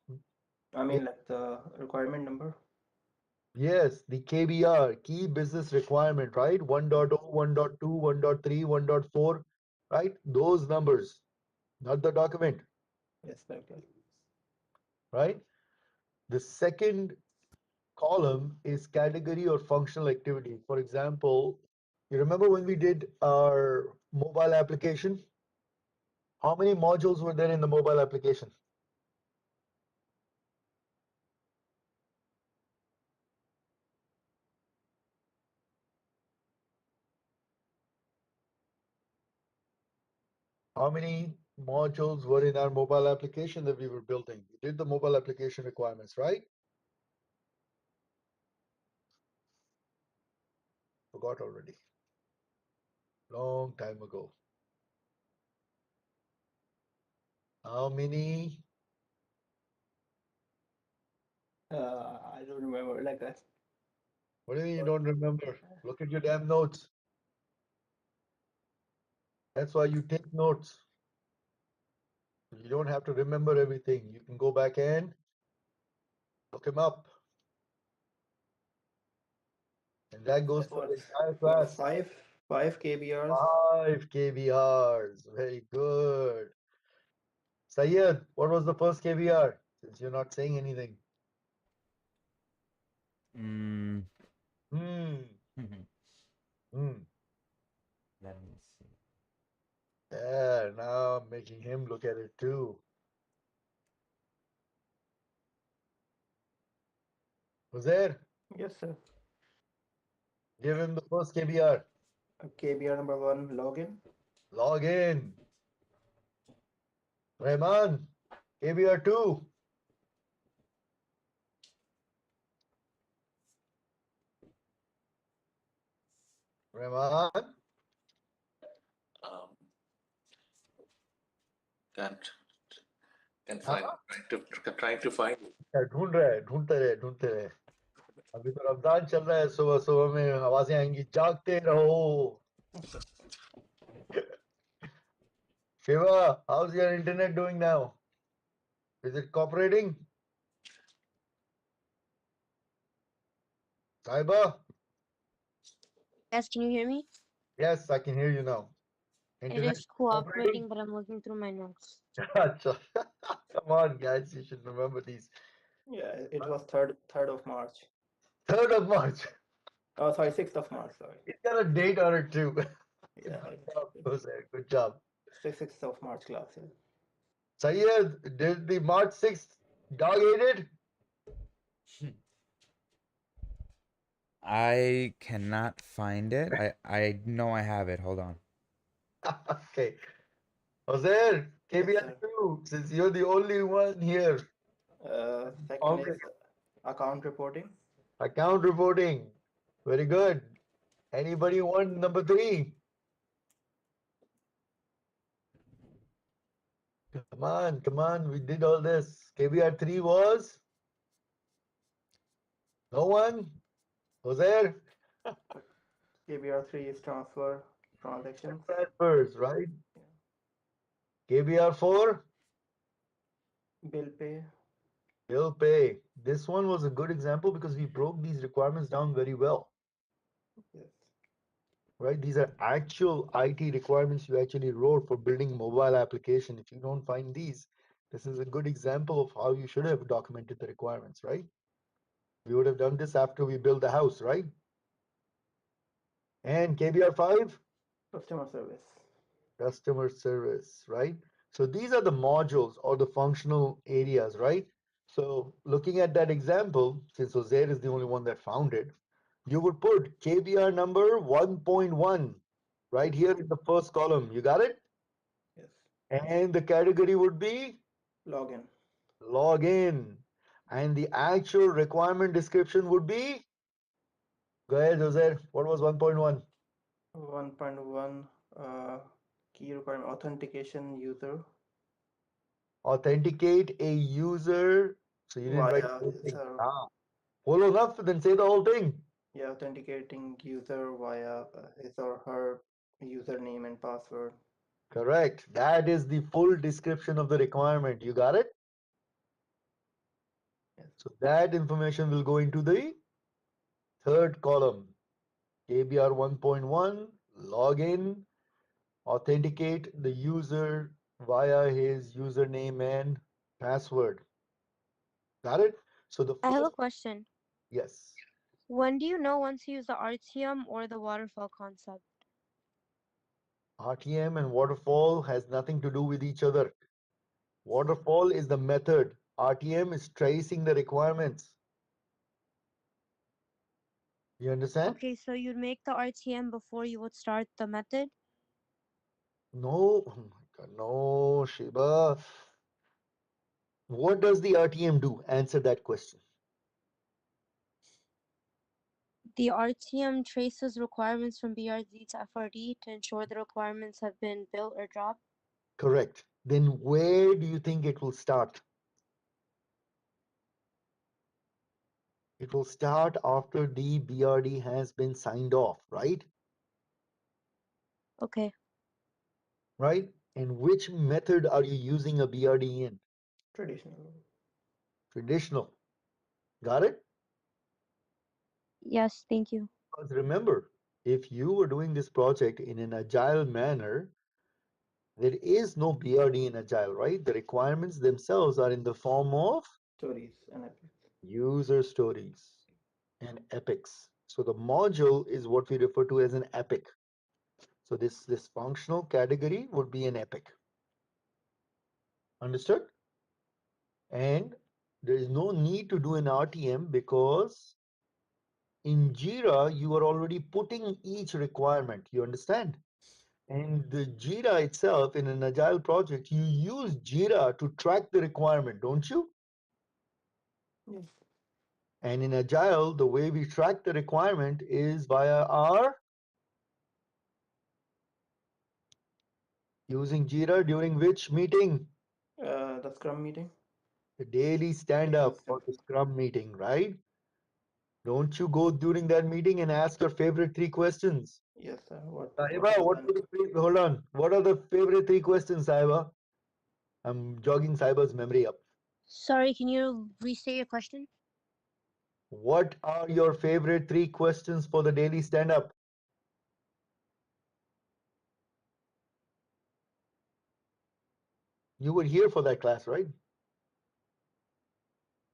Like the requirement number. Yes, the KBR, key business requirement, right? 1.0, 1.2, 1.3, 1.4, right? Those numbers, not the document, Yes, like that. right? The second column is category or functional activity. For example, you remember when we did our mobile application? How many modules were there in the mobile application? How many modules were in our mobile application that we were building? We did the mobile application requirements, right? Forgot already. Long time ago. How many? I don't remember like that. What do you mean you don't remember? Look at your damn notes. That's why you take notes. You don't have to remember everything. You can go back and look him up. And that goes That for was the entire what, class. five KBRs. 5 KBRs. Very good. Sayed, what was the first KBR? Since you're not saying anything. Mm. Hmm. Hmm. Let me see. Yeah, now I'm making him look at it too. Was there? Yes, sir. Give him the first KBR. KBR number 1, login. Log in. Rahman, KBR 2. Rahman, Um, can't हाँ find trying to find it. ढूंढ रहे हैं ढूंढते रहे अभी तो रमजान चल रहा है सुबह सुबह में आवाजें आएंगी जागते रहो Shiva, how's your internet doing now? Is it cooperating? Saiba? Yes, can you hear me? Yes, I can hear you now. It Internet is cooperating? cooperating, but I'm looking through my notes. Acha. Come on, guys, you should remember these. Yeah, it was third of March. 3rd of March. Oh, sorry, 6th of March. Sorry. It's got a date on it too. Yeah, Good job, Jose. Good job. 6th of March class. Yeah. Sayed, did the March 6th dog ate it? I cannot find it. I know I have it. Hold on. Okay. Jose, Yes, KBR sir. 2, since you're the only one here. Second is account reporting. Account reporting. Very good. Anybody want number 3? Come on. We did all this. KBR 3 was? No one? Jose? KBR 3 is transfer transactions. Transfers, right? KBR 4? Bill pay. Bill pay. This one was a good example because we broke these requirements down very well, Yes. right? These are actual IT requirements you actually wrote for building mobile application. If you don't find these, this is a good example of how you should have documented the requirements, right? We would have done this after we built the house, right? And KBR 5? Customer service. Customer service, right? So these are the modules or the functional areas, right? So looking at that example, since Ozair is the only one that found it, you would put KBR number 1.1 right here in the first column. You got it? Yes. And the category would be Login. login. And the actual requirement description would be, go ahead, Ozair. What was 1.1? 1.1 key requirement authentication user Authenticate a user. So you didn't write via the whole thing. sir, Hold enough, then say the whole thing. yeah, authenticating user via his or her username and password. Correct. That is the full description of the requirement. You got it? Yes. So that information will go into the third column. KBR 1.1, login, authenticate the user via his username and password. Got it? So the I have a first, question. yes, When do you know when to use the RTM or the waterfall concept? RTM and waterfall has nothing to do with each other. Waterfall is the method. RTM is tracing the requirements. You understand? Okay, so you'd make the RTM before you would start the method? No, oh my God, no, Shiba. What does the RTM do? Answer that question. The RTM traces requirements from BRD to FRD to ensure the requirements have been built or dropped. Correct. Then where do you think it will start? It will start after the BRD has been signed off, right? Okay. Right? And which method are you using a BRD in? Traditional. Traditional. Got it? Yes, thank you. Because remember, if you were doing this project in an agile manner, there is no BRD in agile, right? The requirements themselves are in the form of Stories and epics. user stories and epics. So the module is what we refer to as an epic. So this functional category would be an epic. Understood? And there is no need to do an RTM because in Jira, you are already putting each requirement. You understand? And the Jira itself in an agile project, you use Jira to track the requirement, don't you? Yes. And in agile, the way we track the requirement is via our using Jira during which meeting? The Scrum meeting. The daily stand Daily up stuff. or the Scrum meeting, right? Don't you go during that meeting and ask your favorite three questions? Yes, sir. What Saiba, was what done? are the hold on. What are the favorite three questions, Saiba? I'm jogging Saiba's memory up. Sorry, can you restate your question? What are your favorite three questions for the daily stand up? You were here for that class, right?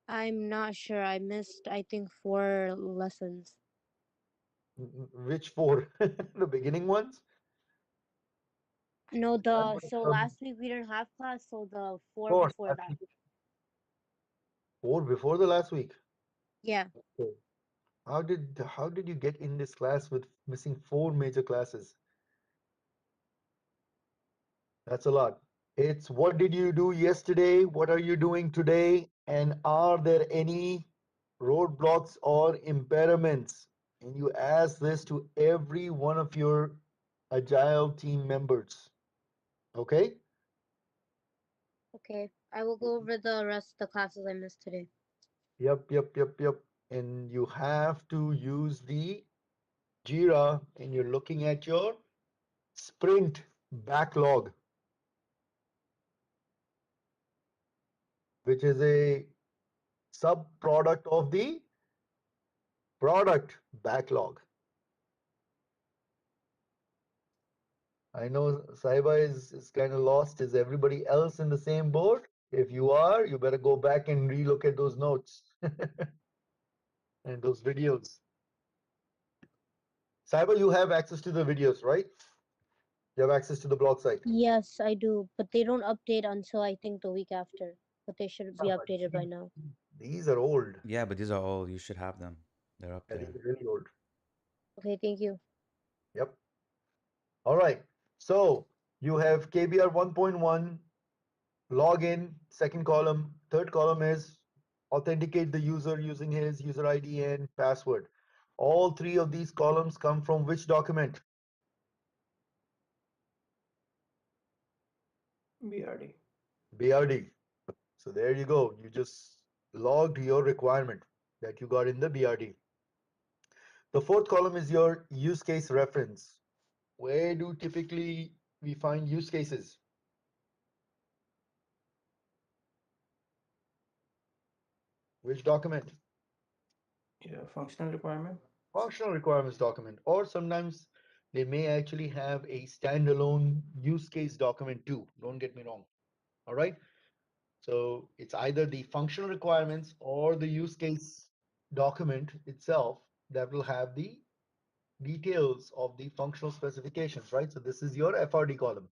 I'm not sure. I missed, I think, 4 lessons. Which four? The beginning ones? No, That the would have so come last week we didn't have class, so the four four before last that. week. Four before the last week. Yeah. Okay. How did you get in this class with missing four major classes? That's a lot. It's what did you do yesterday? What are you doing today? And are there any roadblocks or impairments? And you ask this to every one of your agile team members. Okay? Okay. I will go over the rest of the classes I missed today. Yep. And you have to use the Jira and you're looking at your sprint backlog, which is a sub product of the product backlog. I know Saiba is kind of lost. Is everybody else in the same boat? If you are, you better go back and relook at those notes and those videos. Saiba, you have access to the videos, right? You have access to the blog site. Yes, I do, but they don't update until I think the week after. But they should be Yeah, but updated by now. these are old. Yeah, but these are all, you should have them. They're up Yeah, these there. are really old. Okay, thank you. Yep. All right. So you have KBR 1.1, login, second column. Third column is authenticate the user using his user ID and password. All three of these columns come from which document? BRD. BRD. So there you go. You just logged your requirement that you got in the BRD. The fourth column is your use case reference. Where do typically we find use cases? Which document? Yeah, functional requirement. Functional requirements document, or sometimes they may actually have a standalone use case document too. Don't get me wrong. All right. So it's either the functional requirements or the use case document itself that will have the details of the functional specifications, right? So this is your FRD column.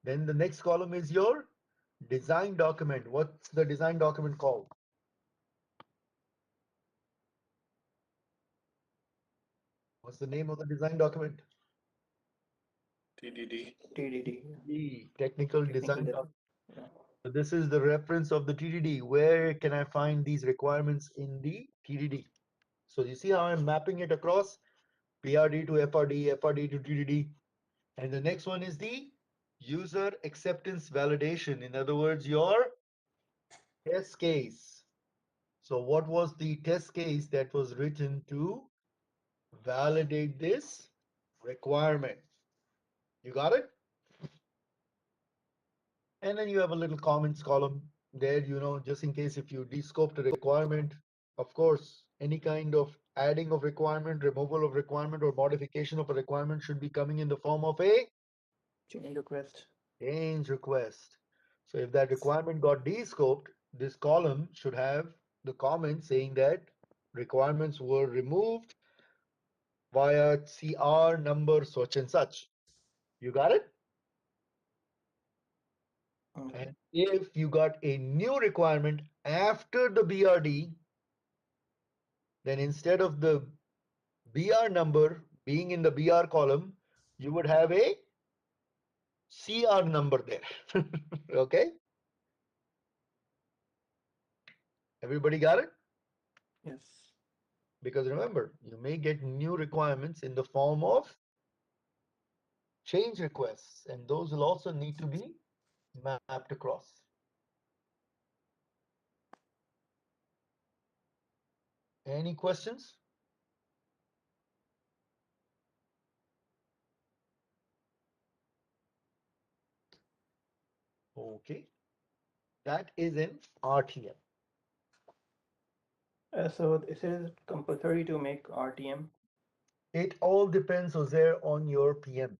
Then the next column is your design document. What's the design document called? What's the name of the design document? TDD. TDD. The technical design Technical. document. Yeah. So this is the reference of the TDD. Where can I find these requirements in the TDD? So you see how I'm mapping it across PRD to FRD, FRD to TDD. And the next one is the user acceptance validation. In other words, your test case. So what was the test case that was written to validate this requirement? You got it? And then you have a little comments column there, just in case if you descoped a requirement. Of course, any kind of adding of requirement, removal of requirement, or modification of a requirement should be coming in the form of a Change request. change request. So if that requirement got descoped, this column should have the comment saying that requirements were removed via CR number such and such. You got it? Okay. And if you got a new requirement after the BRD, then instead of the BR number being in the BR column, you would have a CR number there. Okay? Everybody got it? Yes. Because remember, you may get new requirements in the form of change requests, and those will also need to be mapped across. Any questions? Okay, that is in RTM. So this is compulsory to make RTM. It all depends, Jose, on your PM.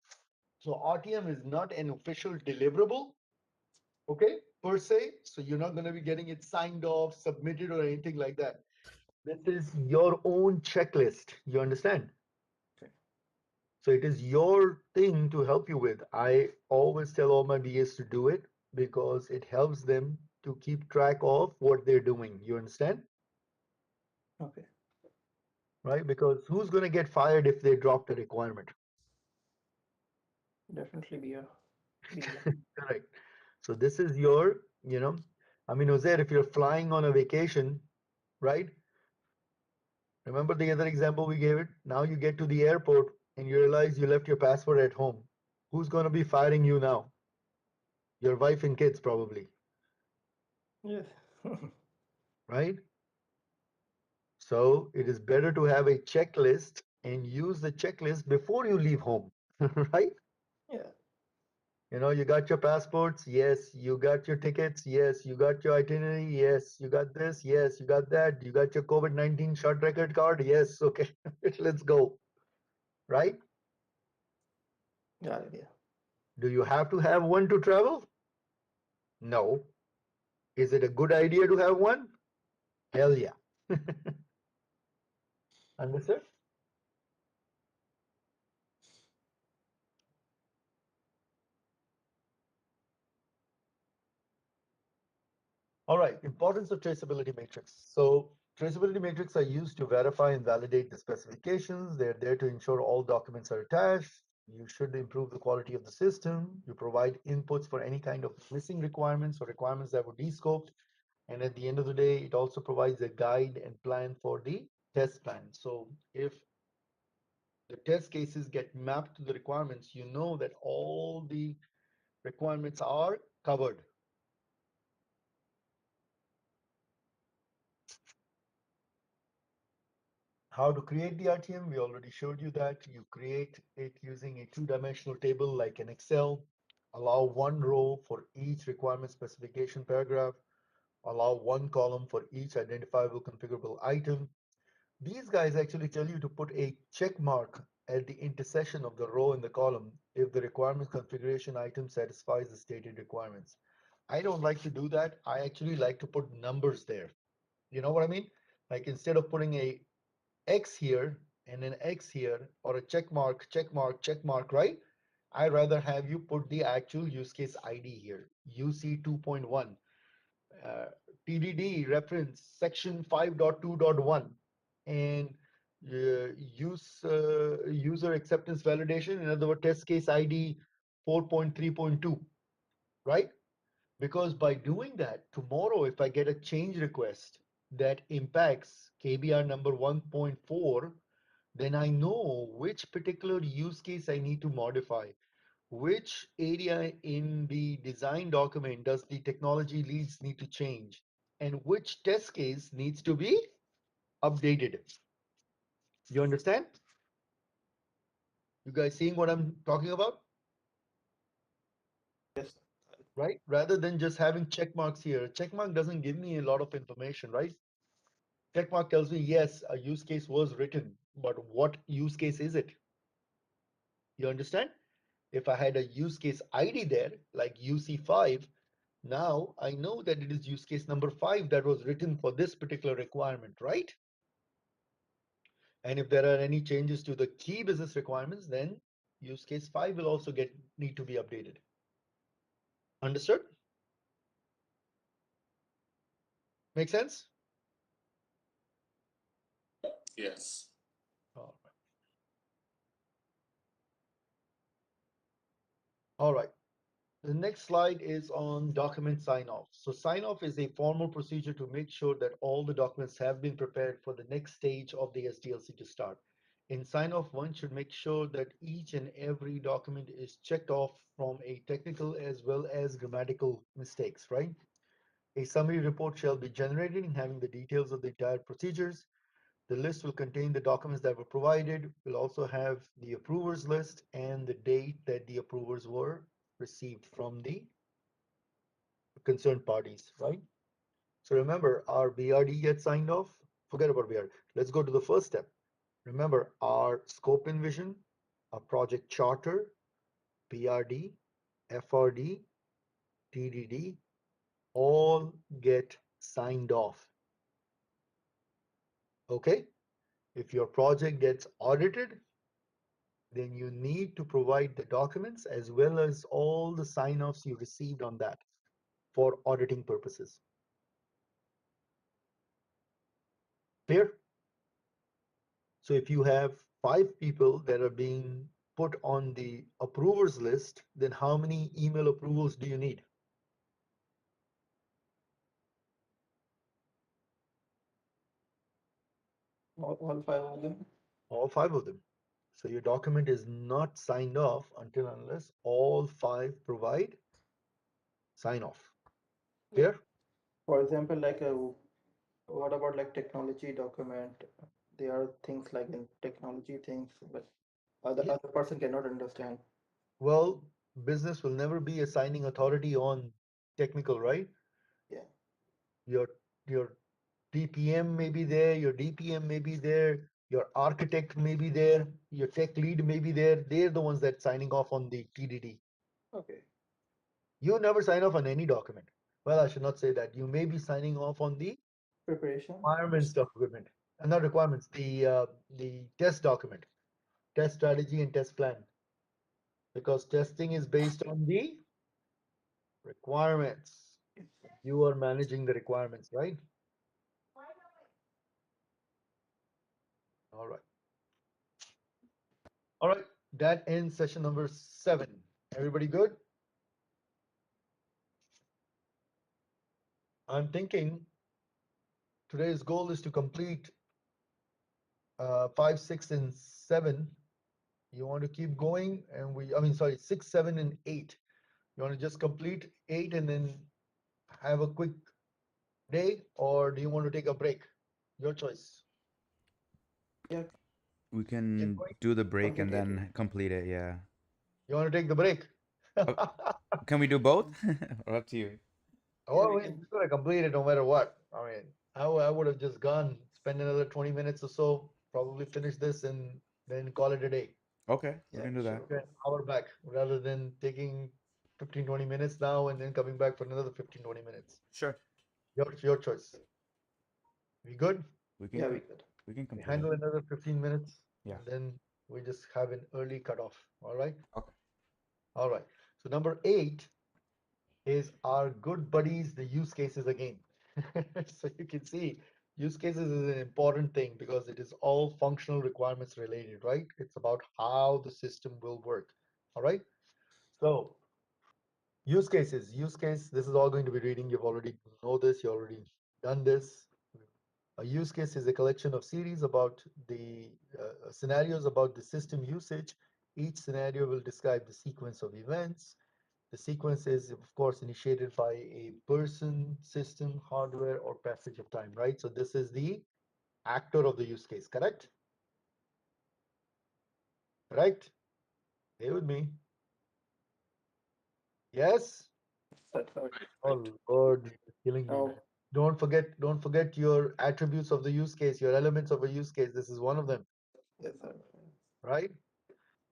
So RTM is not an official deliverable, okay, per se. So you're not going to be getting it signed off, submitted, or anything like that. This is your own checklist. You understand? Okay. So it is your thing to help you with. I always tell all my BAs to do it because it helps them to keep track of what they're doing. You understand? Okay. Right? Because who's going to get fired if they drop the requirement? Definitely be a Correct. So this is your, I mean, Jose, if you're flying on a vacation, right? Remember the other example we gave it? Now you get to the airport and you realize you left your passport at home. Who's going to be firing you now? Your wife and kids, probably, yes. right? So it is better to have a checklist and use the checklist before you leave home, right? Yeah. You got your passports, yes. You got your tickets, yes. You got your itinerary, yes. You got this, yes. You got that. You got your COVID-19 short record card, yes. Okay, let's go, right? Got it. Yeah. Do you have to have one to travel? No. Is it a good idea to have one? Hell yeah. Understood? All right, importance of traceability matrix. So traceability matrix are used to verify and validate the specifications. They're there to ensure all documents are attached. You should improve the quality of the system. You provide inputs for any kind of missing requirements or requirements that were descoped. And at the end of the day, it also provides a guide and plan for the test plan. So if the test cases get mapped to the requirements, you know that all the requirements are covered. How to create the RTM, we already showed you that. You create it using a two-dimensional table like an Excel. Allow one row for each requirement specification paragraph. Allow one column for each identifiable configurable item. These guys actually tell you to put a check mark at the intersection of the row and the column if the requirements configuration item satisfies the stated requirements. I don't like to do that. I actually like to put numbers there. You know what I mean? Like instead of putting a X here and an X here or a check mark, check mark, check mark, right? I'd rather have you put the actual use case ID here, UC 2.1, uh, TDD reference section 5.2.1, and user acceptance validation, in other words, test case ID 4.3.2, right? Because by doing that, tomorrow, if I get a change request that impacts KBR number 1.4, then I know which particular use case I need to modify. Which area in the design document does the technology leads need to change? And which test case needs to be updated? You understand? You guys seeing what I'm talking about? Yes. Right? Rather than just having check marks here. Check mark doesn't give me a lot of information, right? Check mark tells me, yes, a use case was written, but what use case is it? You understand? If I had a use case ID there, like UC5, now I know that it is use case number 5 that was written for this particular requirement, right? And if there are any changes to the key business requirements, then use case 5 will also need to be updated. Understood? Make sense? Yes. All right. All right. The next slide is on document sign-off. So sign-off is a formal procedure to make sure that all the documents have been prepared for the next stage of the SDLC to start. In sign-off, one should make sure that each and every document is checked off from a technical as well as grammatical mistakes, right? A summary report shall be generated having the details of the entire procedures. The list will contain the documents that were provided. We'll also have the approvers list and the date that the approvers were received from the concerned parties, right? So remember, our BRD gets signed off. Forget about BRD. Let's go to the first step. Remember, our scope and vision, our project charter, BRD, FRD, TDD, all get signed off. Okay? If your project gets audited, then you need to provide the documents as well as all the sign-offs you received on that for auditing purposes. Clear? So if you have 5 people that are being put on the approvers list, then how many email approvals do you need? All five of them. All 5 of them. So your document is not signed off until unless all 5 provide sign off. Clear? For example, like what about like technology document? There are things like in technology things, but Yeah. other person cannot understand. Well, business will never be a signing authority on technical, right? Yeah. Your your TPM may be there, your DPM may be there, your architect may be there, your tech lead may be there. They're the ones that signing off on the TDD. Okay. You never sign off on any document. Well, I should not say that. You may be signing off on the Preparation. requirements document, not requirements, the test document, test strategy and test plan, because testing is based on the requirements. You are managing the requirements, right? All right. All right. That ends session number 7. Everybody good? I'm thinking today's goal is to complete 5, 6, and 7. You want to keep going, and I mean, sorry, 6, 7, and 8. You want to just complete 8 and then have a quick day, or do you want to take a break? Your choice. Yeah. We Keep can going. do the break and Complicated. then complete it. Yeah. You want to take the break? Oh, can we do both? Or up to you. Yeah, Oh, we we're can. gonna complete it no matter what. I mean, I would have just gone, spend another 20 minutes or so, probably finish this and then call it a day. Okay, we Yeah, can do that. sure. Okay, hour back rather than taking 15, 20 minutes now and then coming back for another 15, 20 minutes? Sure. Your choice. We good? We Yeah, can we could. we can We complete. handle another 15 minutes Yeah. and then we just have an early cutoff. All right. Okay. All right. So number 8 is our good buddies, the use cases again. So you can see use cases is an important thing because it is all functional requirements related, right? It's about how the system will work. All right. So use cases, use case, this is all going to be reading. You've already know this, you already done this. A use case is a collection of series about the scenarios about the system usage. Each scenario will describe the sequence of events. The sequence is, of course, initiated by a person, system, hardware, or passage of time, right? So this is the actor of the use case, correct? Correct? Stay with me. Yes? That's all. Oh Lord, you're killing me, Oh, man. Don't forget your attributes of the use case, your elements of a use case. This is one of them, yes, sir. right?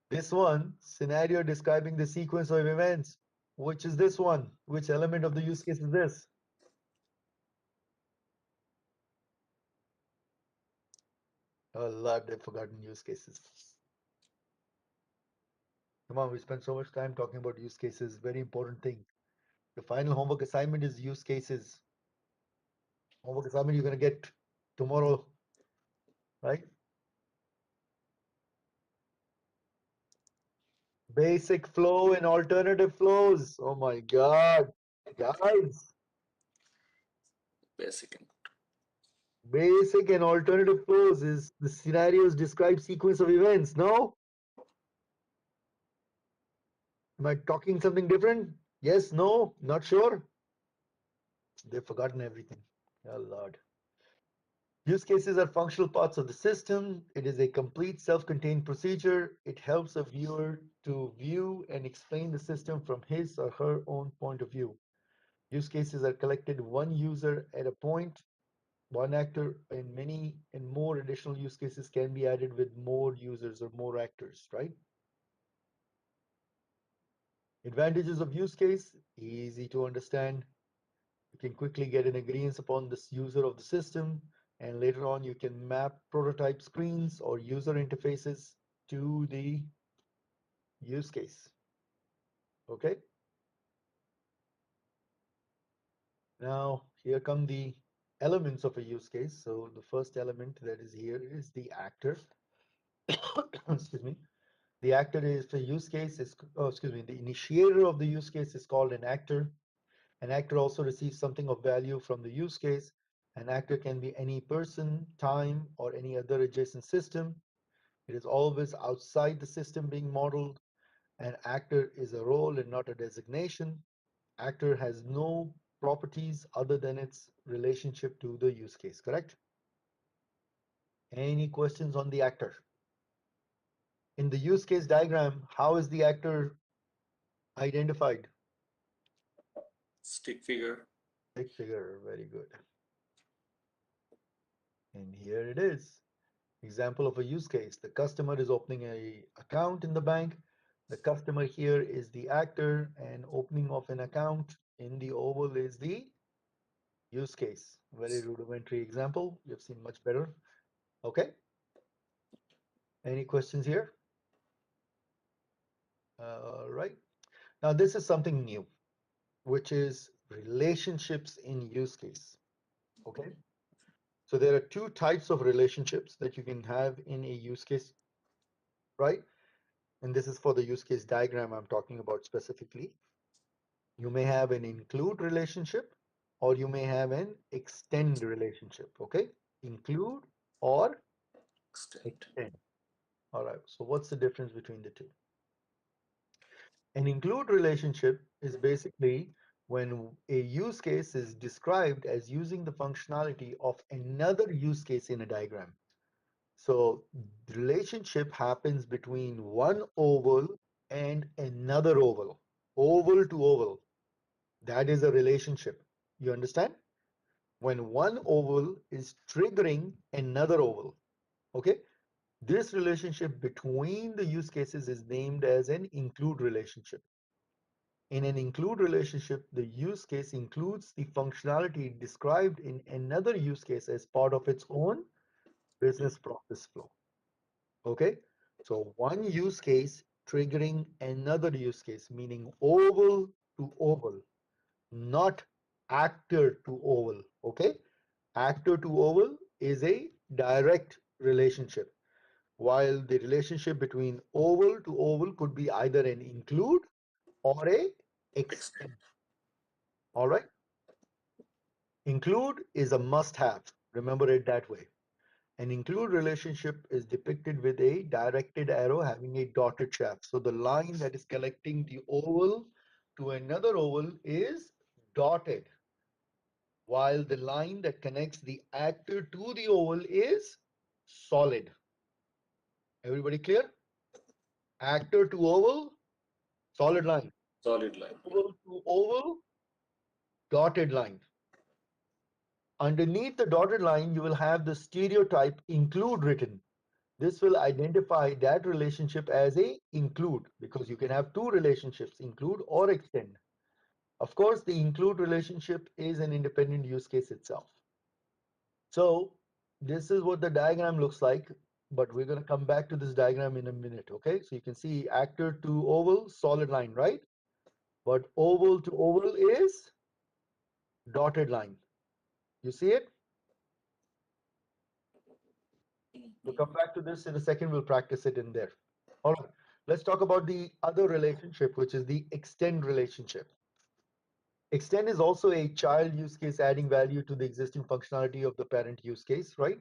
This one, scenario describing the sequence of events. Which is this one? Which element of the use case is this? Oh Lord, they've forgotten use cases. Come on, we spent so much time talking about use cases. Very important thing. The final homework assignment is use cases. Homework assignment you're gonna get tomorrow, right? Basic flow and alternative flows. Oh my God, guys. Basic input. Basic and alternative flows is the scenarios describe sequence of events. No? Am I talking something different? Yes, no, not sure. They've forgotten everything. Oh Lord. Use cases are functional parts of the system. It is a complete self-contained procedure. It helps a viewer to view and explain the system from his or her own point of view. Use cases are collected one user at a point, one actor, and many and more additional use cases can be added with more users or more actors, right? Advantages of use case, easy to understand. You can quickly get an agreement upon this user of the system, and later on you can map prototype screens or user interfaces to the use case. Okay. Now here come the elements of a use case. So the first element that is here is the actor. Excuse me. The actor is the use case is, oh, excuse me, the initiator of the use case is called an actor. An actor also receives something of value from the use case. An actor can be any person, time, or any other adjacent system. It is always outside the system being modeled. An actor is a role and not a designation. Actor has no properties other than its relationship to the use case, correct? Any questions on the actor? In the use case diagram, how is the actor identified? Stick figure. Stick figure, very good. And here it is. Example of a use case. The customer is opening a account in the bank. The customer here is the actor, and opening of an account in the oval is the use case. Very rudimentary example. You've seen much better. Okay. Any questions here? Right. Now this is something new, which is relationships in use case. Okay. So there are two types of relationships that you can have in a use case, right? And this is for the use case diagram I'm talking about specifically. You may have an include relationship or you may have an extend relationship, okay? Include or Extend. extend. All right, so what's the difference between the two? An include relationship is basically when a use case is described as using the functionality of another use case in a diagram. So the relationship happens between one oval and another oval, oval to oval. That is a relationship. You understand? When one oval is triggering another oval. Okay? This relationship between the use cases is named as an include relationship. In an include relationship, the use case includes the functionality described in another use case as part of its own business process flow. Okay, so one use case triggering another use case, meaning oval to oval, not actor to oval. Okay, actor to oval is a direct relationship, while the relationship between oval to oval could be either an include or a extend. All right, include is a must have, remember it that way. An include relationship is depicted with a directed arrow having a dotted shaft. So the line that is connecting the oval to another oval is dotted, while the line that connects the actor to the oval is solid. Everybody clear? Actor to oval, solid line. Solid line. Oval to oval, dotted line. Underneath the dotted line, you will have the stereotype include written. This will identify that relationship as a include, because you can have two relationships, include or extend. Of course, the include relationship is an independent use case itself. So this is what the diagram looks like, but we're going to come back to this diagram in a minute. Okay, so you can see actor to oval, solid line, right? But oval to oval is dotted line. You see it? We'll come back to this in a second. We'll practice it in there. All right, let's talk about the other relationship, which is the extend relationship. Extend is also a child use case adding value to the existing functionality of the parent use case, right?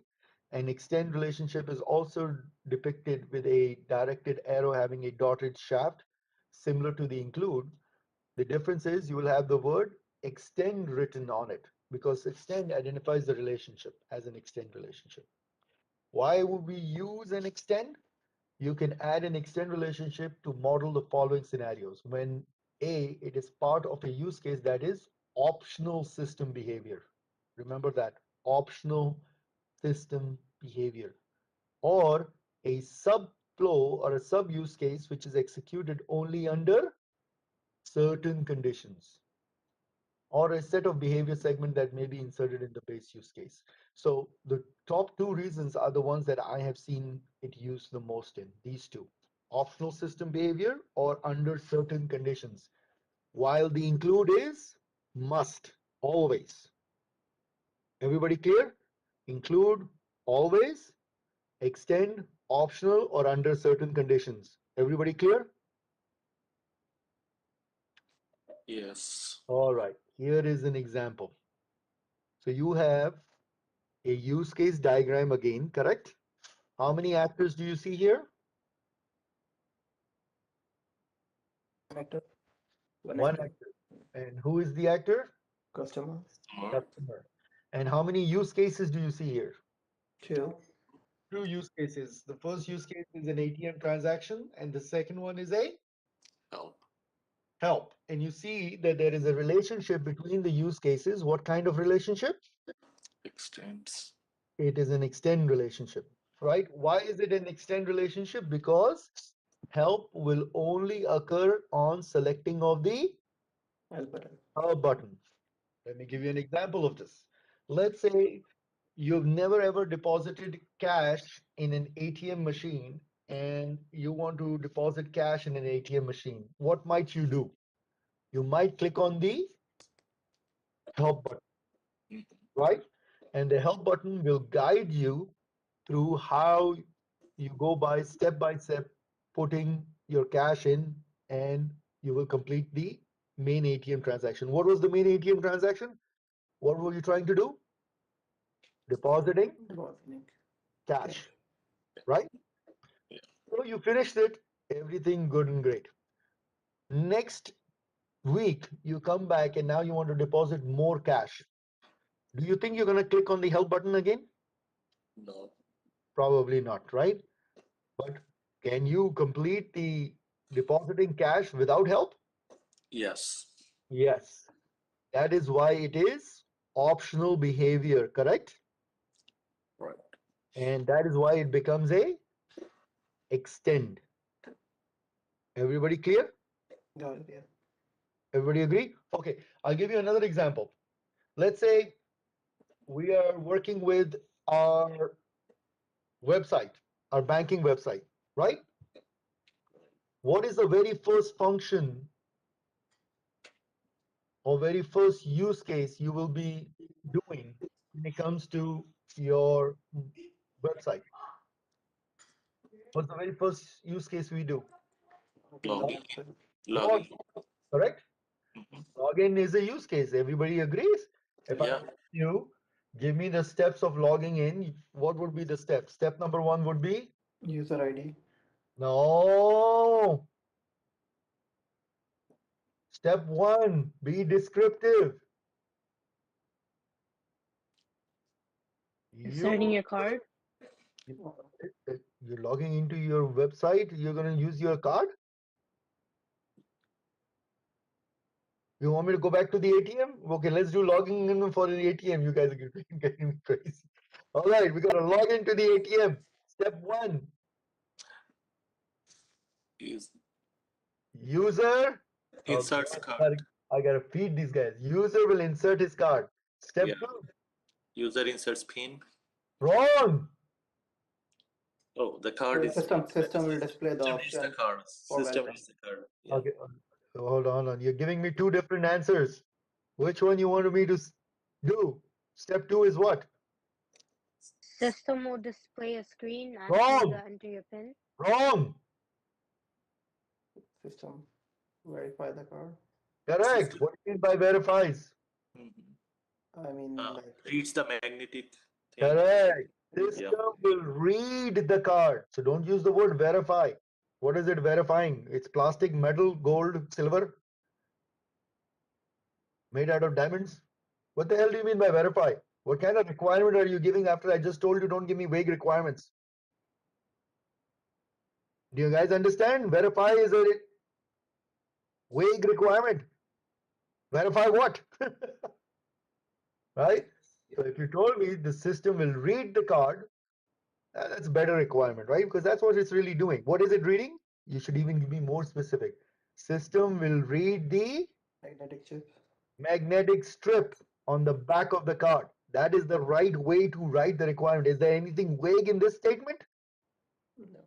An extend relationship is also depicted with a directed arrow having a dotted shaft, similar to the include. The difference is you will have the word extend written on it because extend identifies the relationship as an extend relationship. Why would we use an extend? You can add an extend relationship to model the following scenarios. When A, it is part of a use case that is optional system behavior. Remember that, optional system behavior. Or a sub flow or a sub use case which is executed only under certain conditions, or a set of behavior segment that may be inserted in the base use case. So the top two reasons are the ones that I have seen it used the most in, these two: optional system behavior or under certain conditions, while the include is must, always. Everybody clear? Include, always; extend, optional or under certain conditions. Everybody clear? Yes. All right, here is an example. So you have a use case diagram again, correct? How many actors do you see here? Actor, one One actor, actor. And who is the actor? customer, Customer. And how many use cases do you see here? two, Two use cases. The first use case is an ATM transaction, and the second one is a Help. help. And you see that there is a relationship between the use cases. What kind of relationship? Extends. It is an extend relationship, right? Why is it an extend relationship? Because help will only occur on selecting of the L button. button. Let me give you an example of this. Let's say you've never ever deposited cash in an ATM machine and you want to deposit cash in an ATM machine. What might you do? You might click on the help button, Mhm. right? And the help button will guide you through how you go by step, putting your cash in, and you will complete the main ATM transaction. What was the main ATM transaction? What were you trying to do? Depositing Depositing cash, cash. right? Yeah. So you finished it, everything good and great. Next week, you come back and now you want to deposit more cash. Do you think you're going to click on the help button again? No. Probably not, right? But can you complete the depositing cash without help? Yes. Yes. That is why it is optional behavior, correct? Right. And that is why it becomes a extend. Everybody clear? Got it, yeah. Everybody agree? Okay, I'll give you another example. Let's say we are working with our website, our banking website, right? What is the very first function or very first use case you will be doing when it comes to your website? What's the very first use case we do? Logging. Log, Logging. correct? Mhm. Login is a use case. Everybody agrees? If I Yeah. ask you, give me the steps of logging in, what would be the steps? Step number 1 would be? User ID. No. Step 1, be descriptive. Inserting You, your card. you're logging into your website, you're going to use your card? You want me to go back to the ATM? Okay, let's do logging in for the ATM. You guys are getting me crazy. All right, we got to log into the ATM. Step 1, Is user. Oh, inserts God, card. I gotta feed these guys. User will insert his card. Step Yeah. 2, User inserts PIN. wrong. Oh, the card is System will display the system needs the option card. for System welcome. needs the card. Yeah. Okay, hold on. You're giving me 2 different answers. Which one you wanted me to do? Step 2 is what? System will display a screen asking you Wrong. to enter your PIN. Wrong. System verify the card. Correct. System. What do you mean by verifies? Mhm. I mean, like Reads the magnetic thing. Correct. Yeah. System will read the card. So don't use the word verify. What is it verifying? It's plastic, metal, gold, silver, made out of diamonds. What the hell do you mean by verify? What kind of requirement are you giving after I just told you don't give me vague requirements? Do you guys understand? Verify is a vague requirement. Verify what? Right? So if you told me the system will read the card, that's a better requirement, right? Because that's what it's really doing. What is it reading? You should even be more specific. System will read the magnetic chip. magnetic strip on the back of the card. That is the right way to write the requirement. Is there anything vague in this statement? No.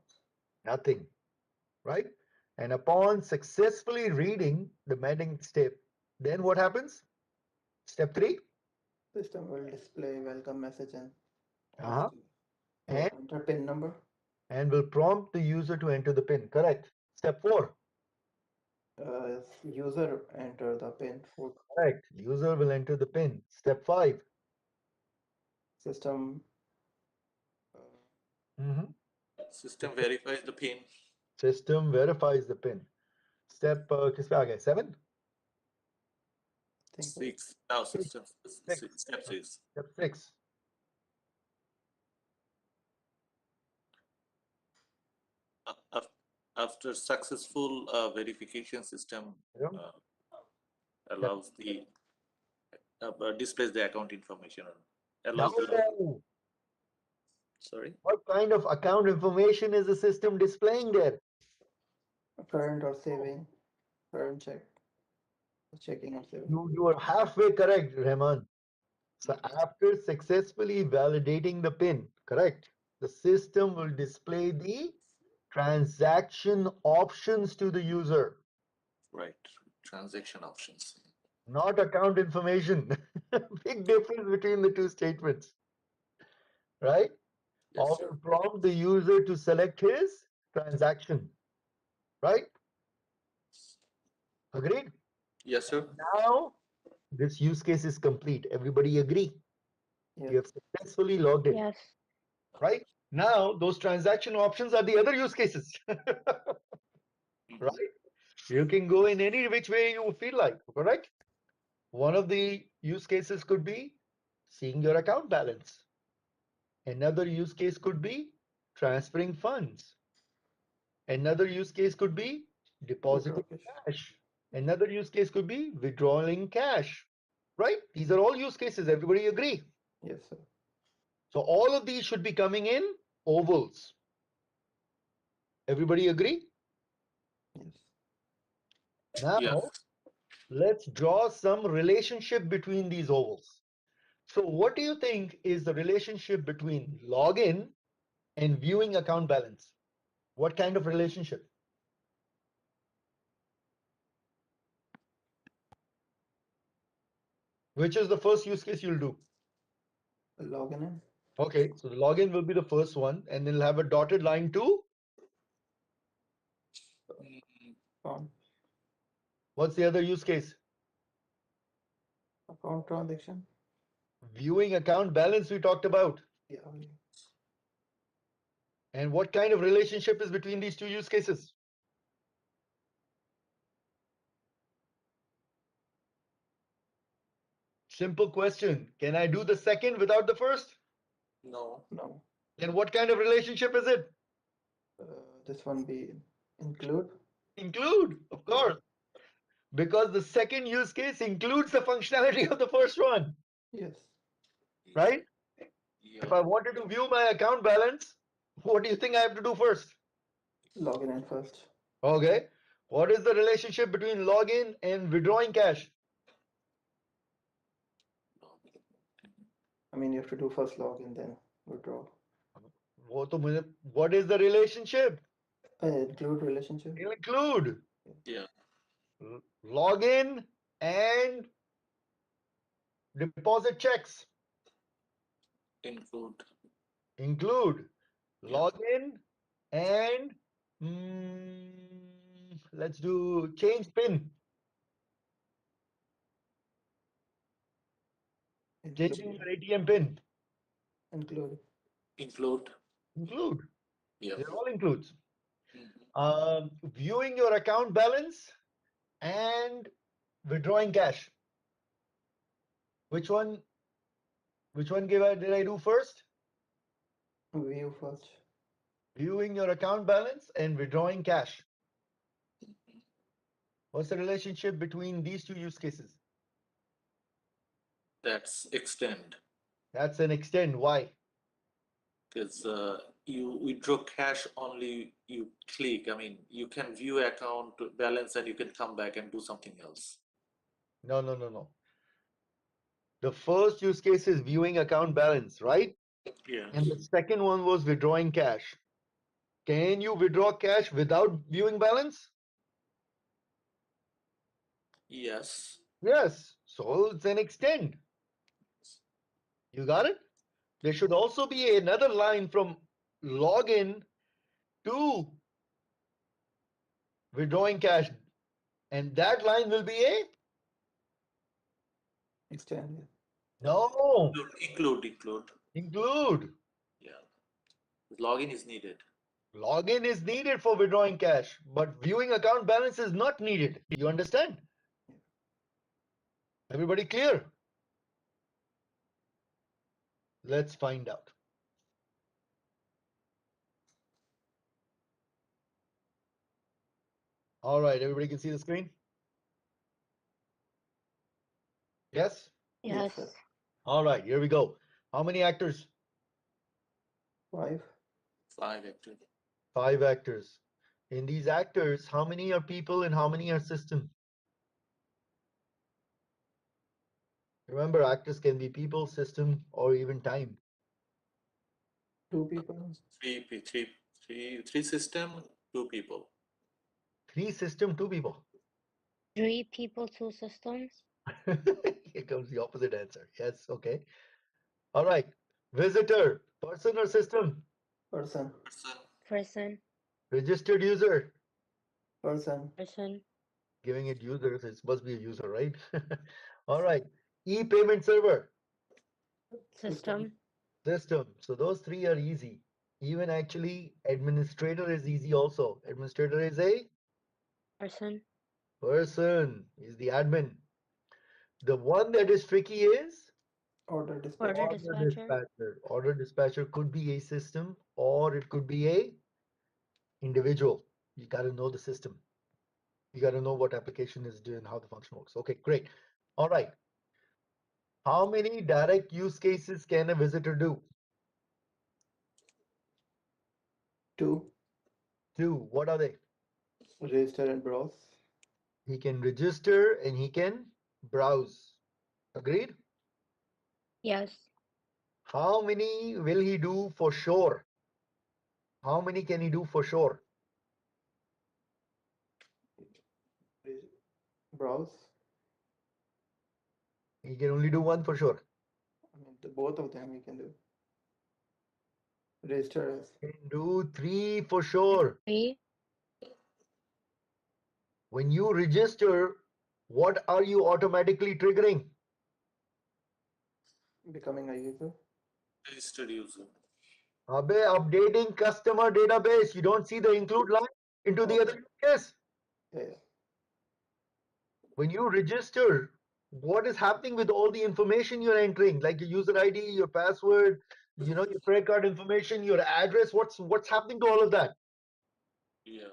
Nothing, right? And upon successfully reading the magnetic strip, then what happens? Step 3. System will display welcome message and Uh-huh. And, enter PIN number. and will prompt the user to enter the PIN. Correct. Step 4. User enter the PIN for Correct. User will enter the PIN. Step 5. system. Mhm. System verifies the PIN. System verifies the PIN. Step किस पे आ गए? 7? Think 6. Now system. 6. Step 6. Step 6. After successful verification, system Yeah. allows the displays the account information. Allows the No. sorry. What kind of account information is the system displaying there? current or saving, current checking or saving. You are halfway correct, Rahman. So after successfully validating the PIN, correct, the system will display the transaction options to the user, Right. Transaction options. not account information. Big difference between the two statements, right? Yes, Or sir. will prompt the user to select his transaction, right? Agreed? Yes, sir. Now, this use case is complete. Everybody agree? Yeah. You have successfully logged in, Yes. right? Now, those transaction options are the other use cases, right? You can go in any which way you feel like, correct? One of the use cases could be seeing your account balance. Another use case could be transferring funds. Another use case could be depositing cash. Another use case could be withdrawing cash, right? These are all use cases. Everybody agree? Yes, sir. So all of these should be coming in ovals. Everybody agree? Yes. Now, Yeah. let's draw some relationship between these ovals. So what do you think is the relationship between login and viewing account balance? What kind of relationship? Which is the first use case you'll do? Login in. Okay, so the login will be the first one, and it'll have a dotted line to Account, what's the other use case? account transaction. Viewing account balance we talked about. Yeah. And what kind of relationship is between these two use cases? Simple question. Can I do the second without the first? No. No. Then what kind of relationship is it? This one be include. Include, of course. Because the second use case includes the functionality of the first one, Yes. right? Yeah. If I wanted to view my account balance, what do you think I have to do first? Login in first. Okay. What is the relationship between login and withdrawing cash? I mean, you have to do first login, then withdraw. What is the relationship? Include relationship. Include. Yeah. Login and deposit checks. Include. Include. Yeah. Login and let's do change PIN. Changing Include. your ATM PIN. Include. Include. Include. Yeah. They're all includes. Mhm. Viewing your account balance and withdrawing cash. Which one did I do first? View first. Viewing your account balance and withdrawing cash. What's the relationship between these two use cases? That's extend. That's an extend. Why? Because you withdraw cash only you click. I mean, you can view account balance and you can come back and do something else. No. The first use case is viewing account balance, right? Yeah. And the second one was withdrawing cash. Can you withdraw cash without viewing balance? Yes. Yes. So it's an extend. You got it? There should also be another line from login to withdrawing cash. And that line will be a Extend. no. Include. Include. Yeah. Login is needed. Login is needed for withdrawing cash, but viewing account balance is not needed. You understand? Everybody clear? Let's find out. All right, everybody can see the screen? Yes? Yes. Sir. All right, here we go. How many actors? 5. 5 actually. 5 actors. In these actors, how many are people and how many are system? Remember, actors can be people, system, or even time. 2 people. Three system, 2 people. 3 system, 2 people. 3 people, 2 systems. Here comes the opposite answer. Yes, okay. All right. Visitor, person or system? Person. Person. Person. Registered user. Person. Person. Giving it users, it must be a user, right? All right. E-payment server. System. System. So those 3 are easy. Even actually, administrator is easy also. Administrator is a Person. person, is the admin. The one that is tricky is Order Order dispatcher. order dispatcher. dispatcher. Order dispatcher could be a system or it could be a individual. You got to know the system. You got to know what application is doing, how the function works. Okay, great. All right. How many direct use cases can a visitor do? 2. 2. What are they? Register and browse. He can register and he can browse. Agreed? Yes. How many will he do for sure? How many can he do for sure? Browse. He can only do one for sure. I mean, both of them you can do. Register as. He can do 3 for sure. 3. When you register, what are you automatically triggering? Becoming a user. Registered user. Abe, updating customer database. You don't see the include line into the other case. Yeah. When you register, what is happening with all the information you're entering, like your user ID, your password, your credit card information, your address? What's happening to all of that? Yeah.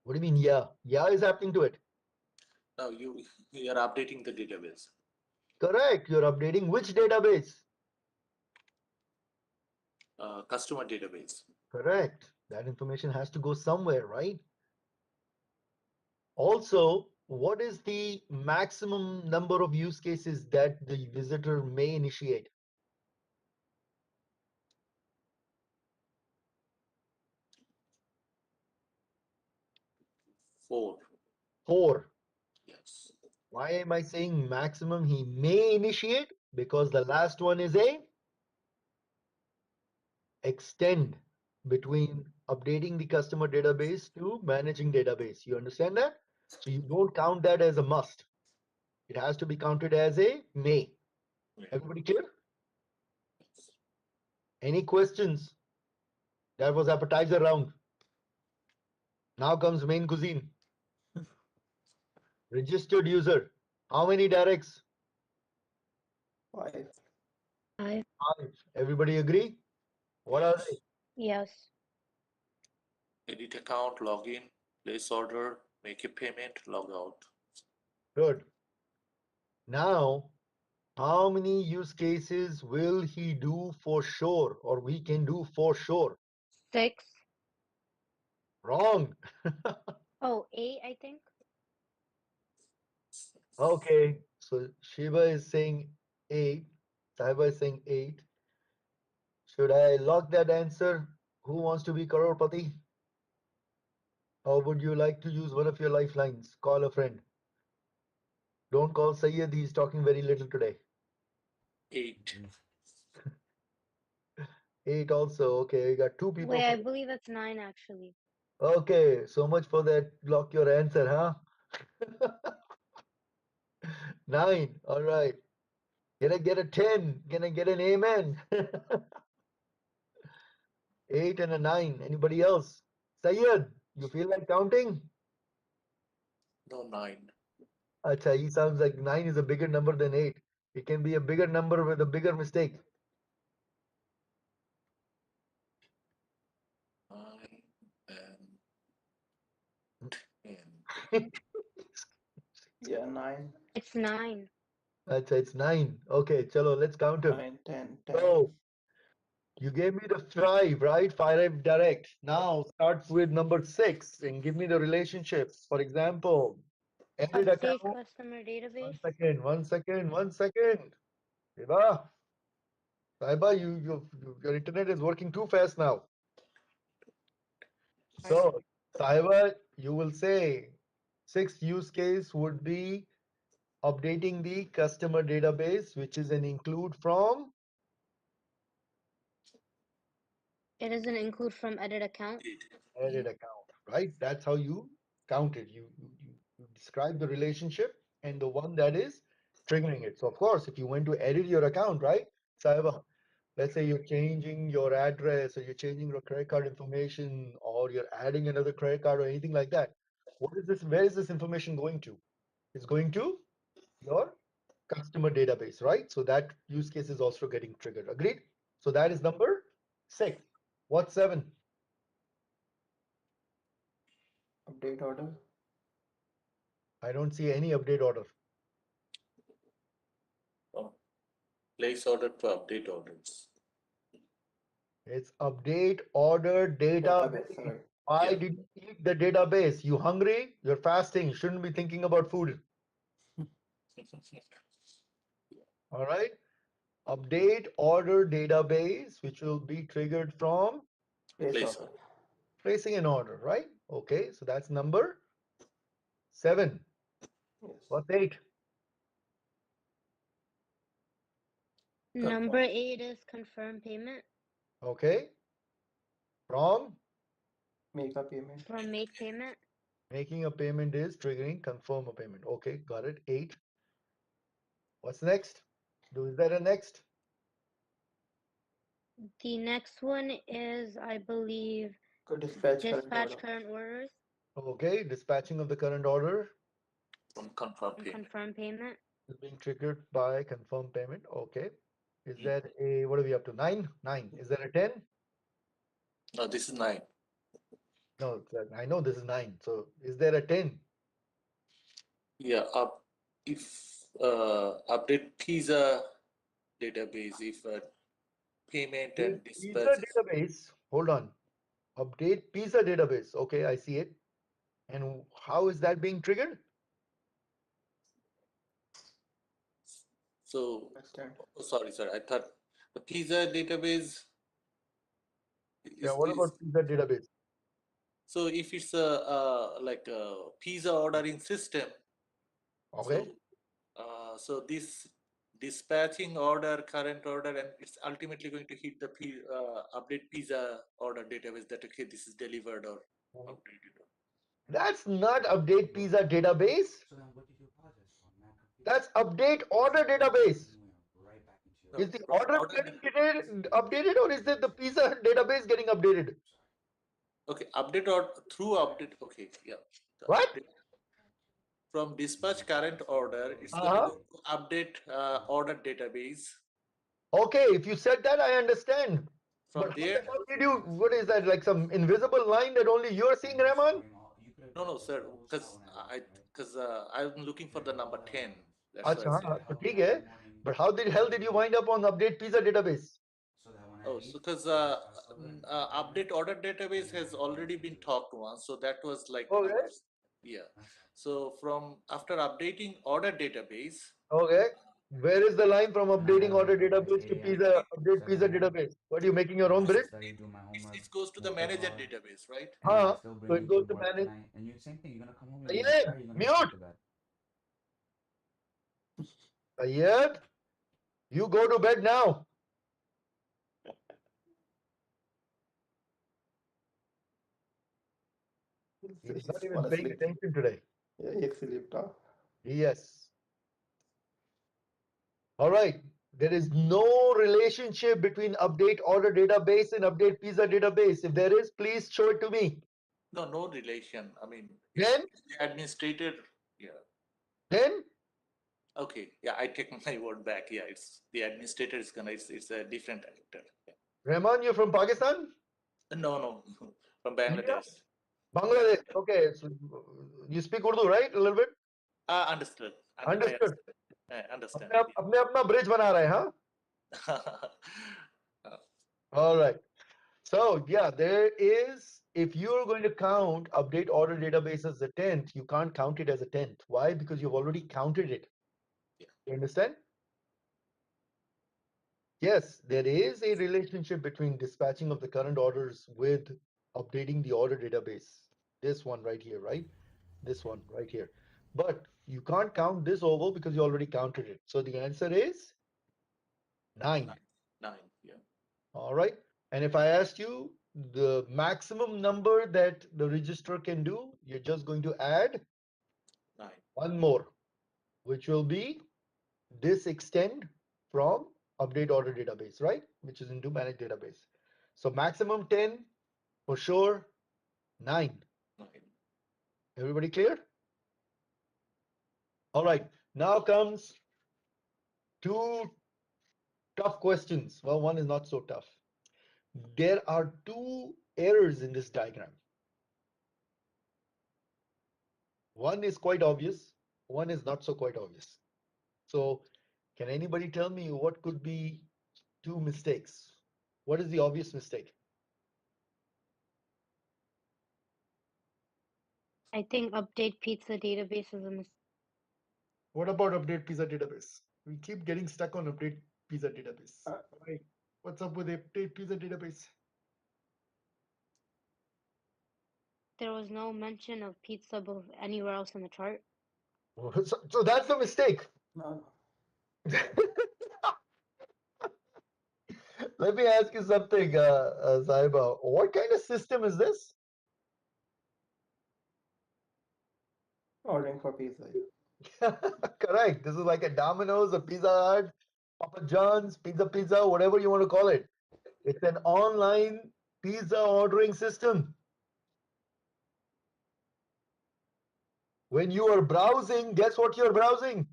What do you mean? Yeah is happening to it. Now you are updating the database. Correct. You're updating which database? Customer database. Correct. That information has to go somewhere, right? Also, what is the maximum number of use cases that the visitor may initiate? 4. 4. Yes. Why am I saying maximum he may initiate? Because the last one is a extend between updating the customer database to managing database. You understand that? So you don't count that as a must. It has to be counted as a may. Yeah. Everybody clear? Any questions? That was appetizer round. Now comes main cuisine. Registered user. How many directs? 5. 5. 5. Everybody agree? What are they? Yes. Edit account, login, place order, make a payment, log out. Good. Now, how many use cases will he do for sure, or we can do for sure? 6. Wrong. Oh, 8, I think. Okay, so Shiva is saying 8. Saiba is saying 8. Should I lock that answer? Who wants to be Karorpati? Or would you like to use one of your lifelines? Call a friend. Don't call Sayyid, he's talking very little today. 8. 8 also. Okay, we got 2 people. Wait, I believe it's 9 actually. Okay, so much for that. Lock your answer, huh? 9. All right. Can I get a 10? Can I get an amen? 8 and a 9. Anybody else? Sayyid, you feel like counting? No, 9. Acha, he sounds like 9 is a bigger number than 8. It can be a bigger number with a bigger mistake. 9 and 10. Yeah, 9. It's 9. Acha, it's 9. Okay, chalo, let's count him. 9, 10, 10. So, you gave me the 5, right? 5 direct. Now, start with number 6 and give me the relationships. For example, edit Update account. customer database. 1 second. 1 second. Shiva, Saiba, your internet is working too fast now. So, Saiba, you will say 6th use case would be updating the customer database, which is an include from It doesn't include from edit account. edit account, right? That's how you count it. You describe the relationship and the one that is triggering it. So, of course, if you went to edit your account, right, Saiba, let's say you're changing your address or you're changing your credit card information or you're adding another credit card or anything like that. What is this? Where is this information going to? It's going to your customer database, right? So that use case is also getting triggered. Agreed? So that is number 6. What's 7? Update order. I don't see any update order. Oh, place order to update orders. It's update order Database, database. sorry. Why Yeah. did you eat the database? You hungry? You're fasting. You shouldn't be thinking about food. All right. Update order database, which will be triggered from Place Place order. order. placing an order, right? Okay, so that's number 7. Yes. What's 8? Number 8 is confirm payment Okay. From Make a payment. from make payment. making a payment is triggering confirm a payment. Okay, got it. 8. What's next? Is there a next? The next one is, I believe, Could dispatch current dispatch order. current orders Okay, dispatching of the current order From confirm and payment. confirm payment. is being triggered by confirm payment. Okay. Is Mm. there a, what are we up to? 9? 9. Is there a 10? No, this is 9. No, I know this is 9. So is there a 10? Yeah. If update pizza database, if payment and Pizza dispatch. database. Hold on. Update pizza database. Okay, I see it. And how is that being triggered? So, Understand. oh, sorry, sir. I thought the pizza database Yeah, is, what about pizza database? so if it's like a pizza ordering system, Okay. so this dispatching order, current order, and it's ultimately going to hit the update pizza order database that okay, this is delivered or updated. That's not update pizza database. So then what did you apologize for? Man, confused. That's update order database. You went right back into No, Is the from order getting updated or is it the pizza database getting updated? okay, update or through update. Okay, yeah. The What? update from dispatch current order, it's going to Uh-huh. go to update order database. Okay, if you said that, I understand. But From how there, the hell did you, what is that, like some invisible line that only you're seeing, Rahman? no, sir, because I'm looking for the number 10. That's why I Acha, said. so ठीक है. But how the hell did you wind up on update pizza database? So that when I Oh, leave, so because it starts over and update order database has already been talked once, so that was like Okay. number, yeah. So from after updating order database, Okay. Where is the line from and I updating gotta order wake up like database 8 to a.m., pizza, update 7 pizza a.m., database? What are you making your own watch the bridge? study, do my homework, it goes to the wake up manager early, database, right? and then I Huh? still bring So it it goes from to work, manage. and you same thing. You're gonna come home, you're gonna get Sayed, tired, you're gonna go mute. straight to bed. Sayed, you go to bed now. He's not even Fall paying asleep. attention today. Yeah, एक sleep था. Yes. All right. There is no relationship between update order database and update pizza database. If there is, please show it to me. No, no relation. I mean, Then, it's the administrator. Yeah. then, Okay. Yeah, I take my word back. Yeah, it's the administrator is gonna. It's a different actor. Yeah. Rahman, you're from Pakistan? No, no, from India? Bangladesh. Bangladesh. Okay. So you speak Urdu, right? A little bit? Understood. I Understood. understand. I understand. अपने अपना bridge बना रहे हैं, huh? All right. So yeah, there is, if you're going to count update order database as a 10th, you can't count it as a 10th. Why? Because you've already counted it. Yeah. You understand? Yes, there is a relationship between dispatching of the current orders with updating the order database. This one right here, right? This one right here. But you can't count this over because you already counted it. So the answer is 9. 9. Yeah. All right. And if I asked you the maximum number that the register can do, you're just going to add 9. one more, which will be this extend from update order database, right? Which is into manage database. So maximum 10 for sure, 9. 9. Everybody clear? All right. Now comes two tough questions. Well, one is not so tough. There are two errors in this diagram. One is quite obvious, one is not so quite obvious. So can anybody tell me what could be two mistakes? What is the obvious mistake? I think update pizza database is a mistake. What about update pizza database? We keep getting stuck on update pizza database. Right. What's up with update pizza database? There was no mention of pizza anywhere else in the chart. So that's the mistake. No, Let me ask you something, Saiba. What kind of system is this? ordering for pizza. Correct. This is like a Domino's, a Pizza Hut, Papa John's, Pizza, whatever you want to call it. It's an online pizza ordering system. When you are browsing, guess what you're browsing?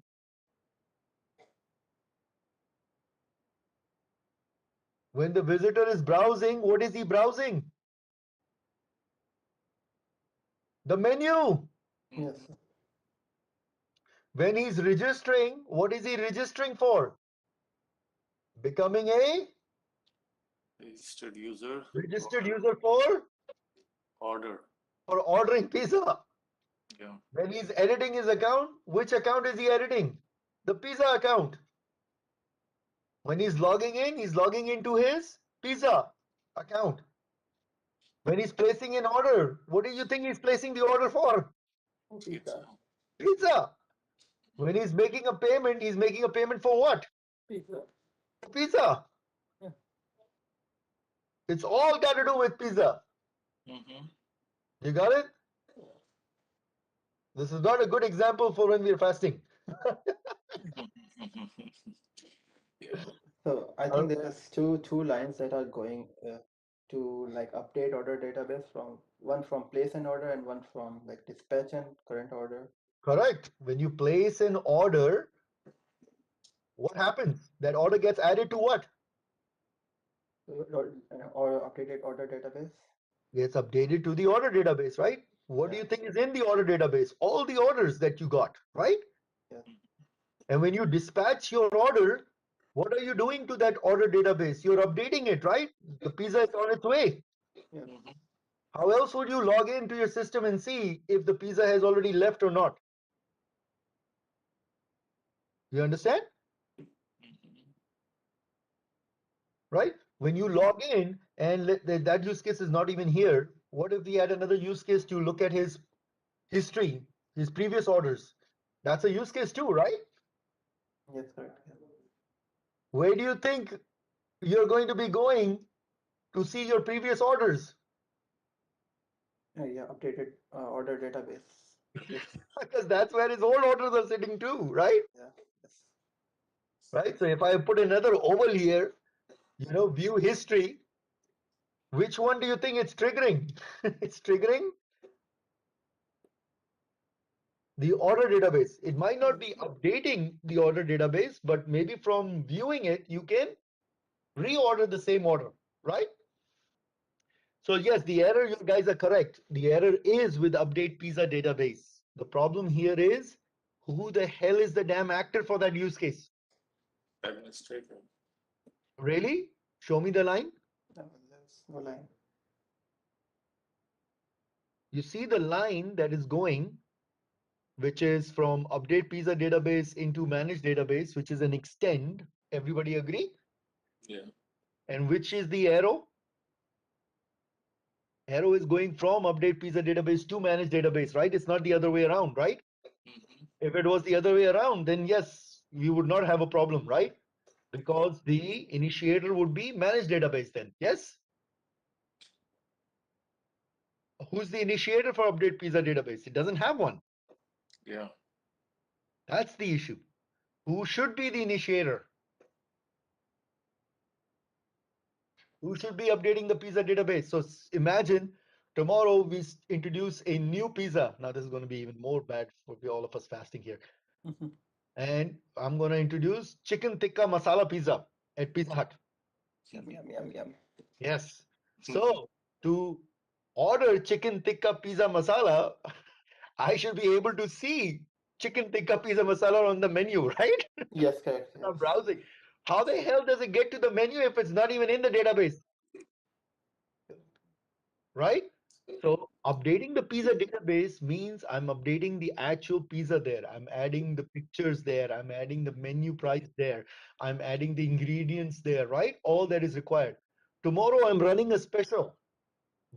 When the visitor is browsing, what is he browsing? The menu. Yes, sir. When he's registering, what is he registering for? Becoming a Registered user. registered user for Order. ordering pizza. Yeah. When he's editing his account, which account is he editing? The pizza account. When he's logging in, he's logging into his pizza account. When he's placing an order, what do you think he's placing the order for? Pizza. Pizza. When he's making a payment, he's making a payment for what? Pizza. Pizza. Yeah. It's all got to do with pizza. Mm-hmm. You got it? This is not a good example for when we're fasting. Yeah. So I think there's two lines that are going to like update order database, from one from place an order and one from like dispatch and current order. Correct. When you place an order, what happens? That order gets added to what? Or updated order database. Gets updated to the order database, right? What do Yeah. you think is in the order database? All the orders that you got, right? Yeah. And when you dispatch your order, what are you doing to that order database? You're updating it, right? The pizza is on its way. Yeah. Mm-hmm. How else would you log into your system and see if the pizza has already left or not? You understand? Mm-hmm. Right? When you log in and that use case is not even here, what if we add another use case to look at his history, his previous orders? That's a use case too, right? Yes, correct. Yeah. Where do you think you're going to be going to see your previous orders? Yeah, updated order database. Yes. Because that's where his old orders are sitting too, right? Yeah. Yes. Right. So if I put another oval here, view history, which one do you think it's triggering? It's triggering the order database. It might not be updating the order database, but maybe from viewing it, you can reorder the same order, right? So yes, the error, you guys are correct. The error is with update pizza database. The problem here is who the hell is the damn actor for that use case? Administrator. Really? Show me the line. No, there's no line. You see the line that is going, which is from update pizza database into managed database, which is an extend. Everybody agree? Yeah. And which is the arrow? Arrow is going from update pizza database to managed database, right? It's not the other way around, right? Mm-hmm. If it was the other way around, then yes, we would not have a problem, right? Because the initiator would be managed database then. Yes? Who's the initiator for update pizza database? It doesn't have one. Yeah. That's the issue. Who should be the initiator? Who should be updating the pizza database? So imagine tomorrow we introduce a new pizza. Now this is going to be even more bad for all of us fasting here. And I'm going to introduce chicken tikka masala pizza at Pizza Hut. Yum, yum, yum, yum. Yes. So to order chicken tikka pizza masala, I should be able to see chicken tikka pizza masala on the menu, right? Yes, correct. I'm Yes. browsing. How the hell does it get to the menu if it's not even in the database? Right? So updating the pizza database means I'm updating the actual pizza there. I'm adding the pictures there. I'm adding the menu price there. I'm adding the ingredients there, right? All that is required. Tomorrow I'm running a special.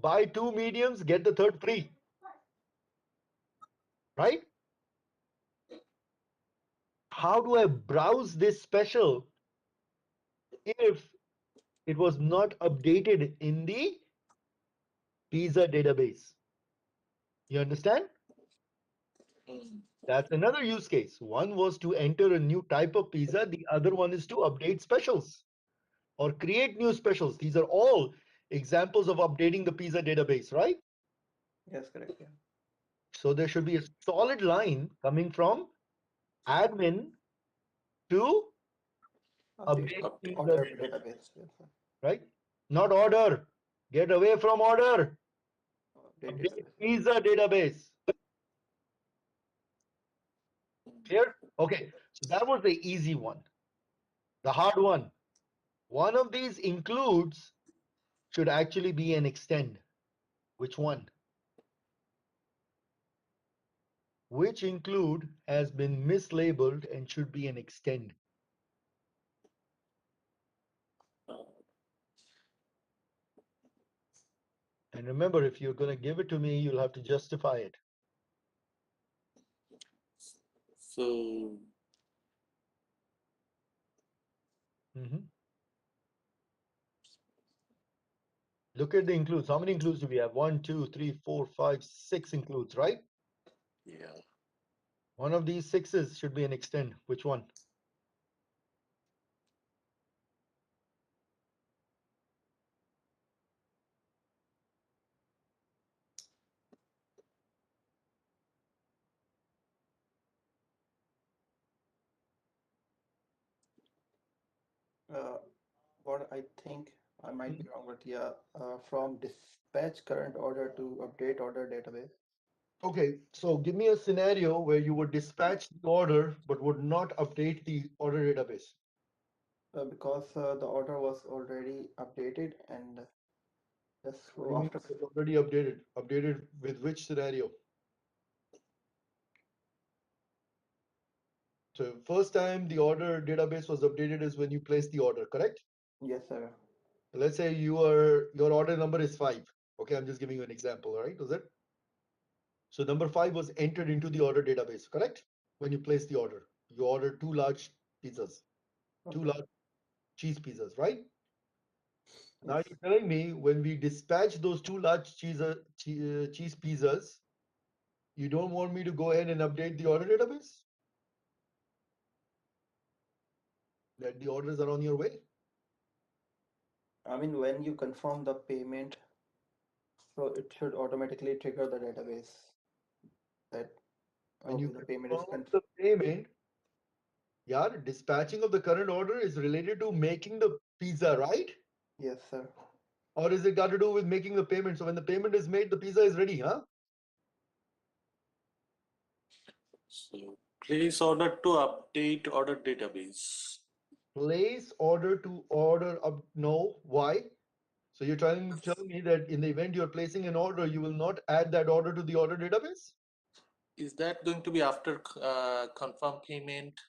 Buy 2 mediums, get the third free, right? How do I browse this special if it was not updated in the pizza database? You understand? Mm. That's another use case. One was to enter a new type of pizza. The other one is to update specials or create new specials. These are all examples of updating the pizza database, right? Yes, correct. Yeah. So there should be a solid line coming from admin to Update update Update. pizza order database, database. Yes, sir. right? Not order. Get away from order. Update Update database. pizza database. Clear? Okay. So that was the easy one. The hard one. One of these includes should actually be an extend. Which one? Which include has been mislabeled and should be an extend. And remember, if you're going to give it to me, you'll have to justify it. So Mhm. Look at the includes. How many includes do we have? 1, 2, 3, 4, 5, 6 includes, right? yeah. One of these sixes should be an extend. Which one? Uh, what I think I might be Mhm. wrong, but yeah, from dispatch current order to update order database. Okay, so give me a scenario where you would dispatch the order but would not update the order database. Because the order was already updated and just What do so you mean after. it's already updated? Updated with which scenario? So first time the order database was updated is when you place the order, correct? Yes, sir. Let's say your order number is 5. Okay, I'm just giving you an example, all right? Was it? So number 5 was entered into the order database, correct? When you place the order, you ordered 2 large pizzas, 2 Okay. large cheese pizzas, right? Now Yes. you're telling me when we dispatch those 2 large cheese pizzas, you don't want me to go ahead and update the order database? That the orders are on your way? I mean, when you confirm the payment, so it should automatically trigger the database that When you okay, the payment is confirm confirmed. the payment, yeah, dispatching of the current order is related to making the pizza, right? Yes, sir. Or is it got to do with making the payment? So when the payment is made, the pizza is ready, huh? So place order to update order database. Place order to order up. No, why? So you're trying to tell me that in the event you're placing an order, you will not add that order to the order database? Is that going to be after confirm payment?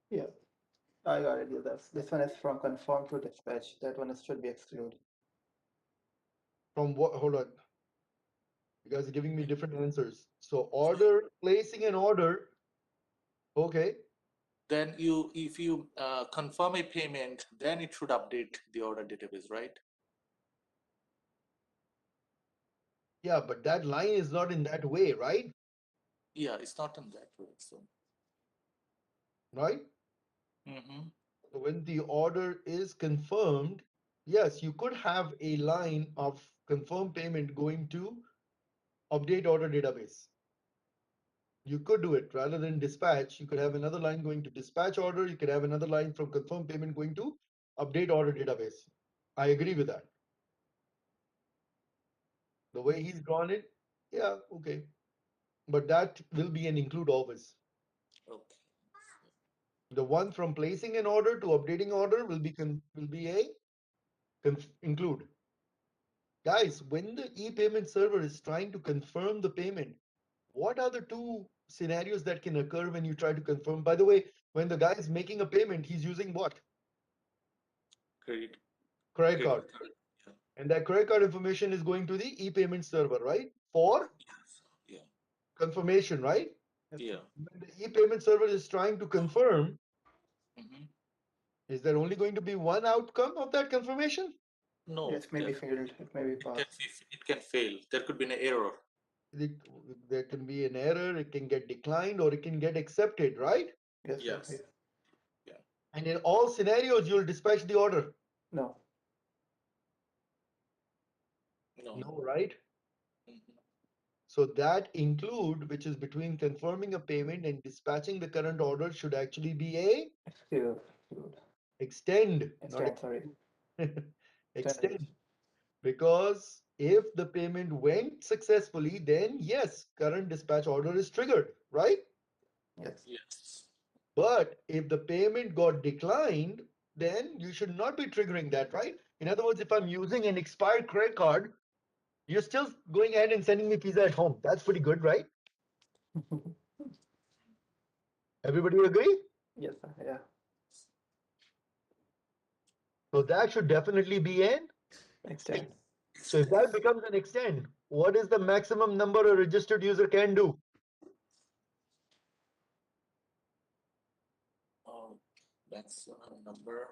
Yeah, I got it. Yeah, that's this one is from confirm to dispatch. That one is, should be excluded. From what? Hold on. You guys are giving me different answers. So order, placing an order. Okay. Then if you confirm a payment, then it should update the order database, right? Yeah, but that line is not in that way, right? Yeah, it's not in that way. So Right? mhm. So when the order is confirmed, yes, you could have a line of confirmed payment going to update order database. You could do it rather than dispatch. You could have another line going to dispatch order. You could have another line from confirmed payment going to update order database. I agree with that. The way he's drawn it, yeah, okay. But that will be an include always. Okay. The one from placing an order to updating order will be a include. Guys, when the e-payment server is trying to confirm the payment, what are the two scenarios that can occur when you try to confirm? By the way, when the guy is making a payment, he's using what? Credit Credit credit card. card. Yeah. And that credit card information is going to the e-payment server, right? For Yeah. confirmation, right? Yeah. When the e-payment server is trying to confirm, Hmm. is there only going to be one outcome of that confirmation? No, Yes, may be failed. It may be passed. it can fail. There could be an error. It- there can be an error, it can get declined, or it can get accepted, right? Yes, sir. Yes. Yes. And in all scenarios, you'll dispatch the order. No. No. No, right? Mhm. So that include, which is between confirming a payment and dispatching the current order, should actually be a Exclude. extend, not Extend, sorry. extend. Because if the payment went successfully, then yes, current dispatch order is triggered, right? Yes. Yes. But if the payment got declined, then you should not be triggering that, right? In other words, if I'm using an expired credit card, you're still going ahead and sending me pizza at home. That's pretty good, right? Everybody agree? Yes, sir. Yeah. So that should definitely be an Extend. So if that becomes an extend, what is the maximum number a registered user can do? Maximum number.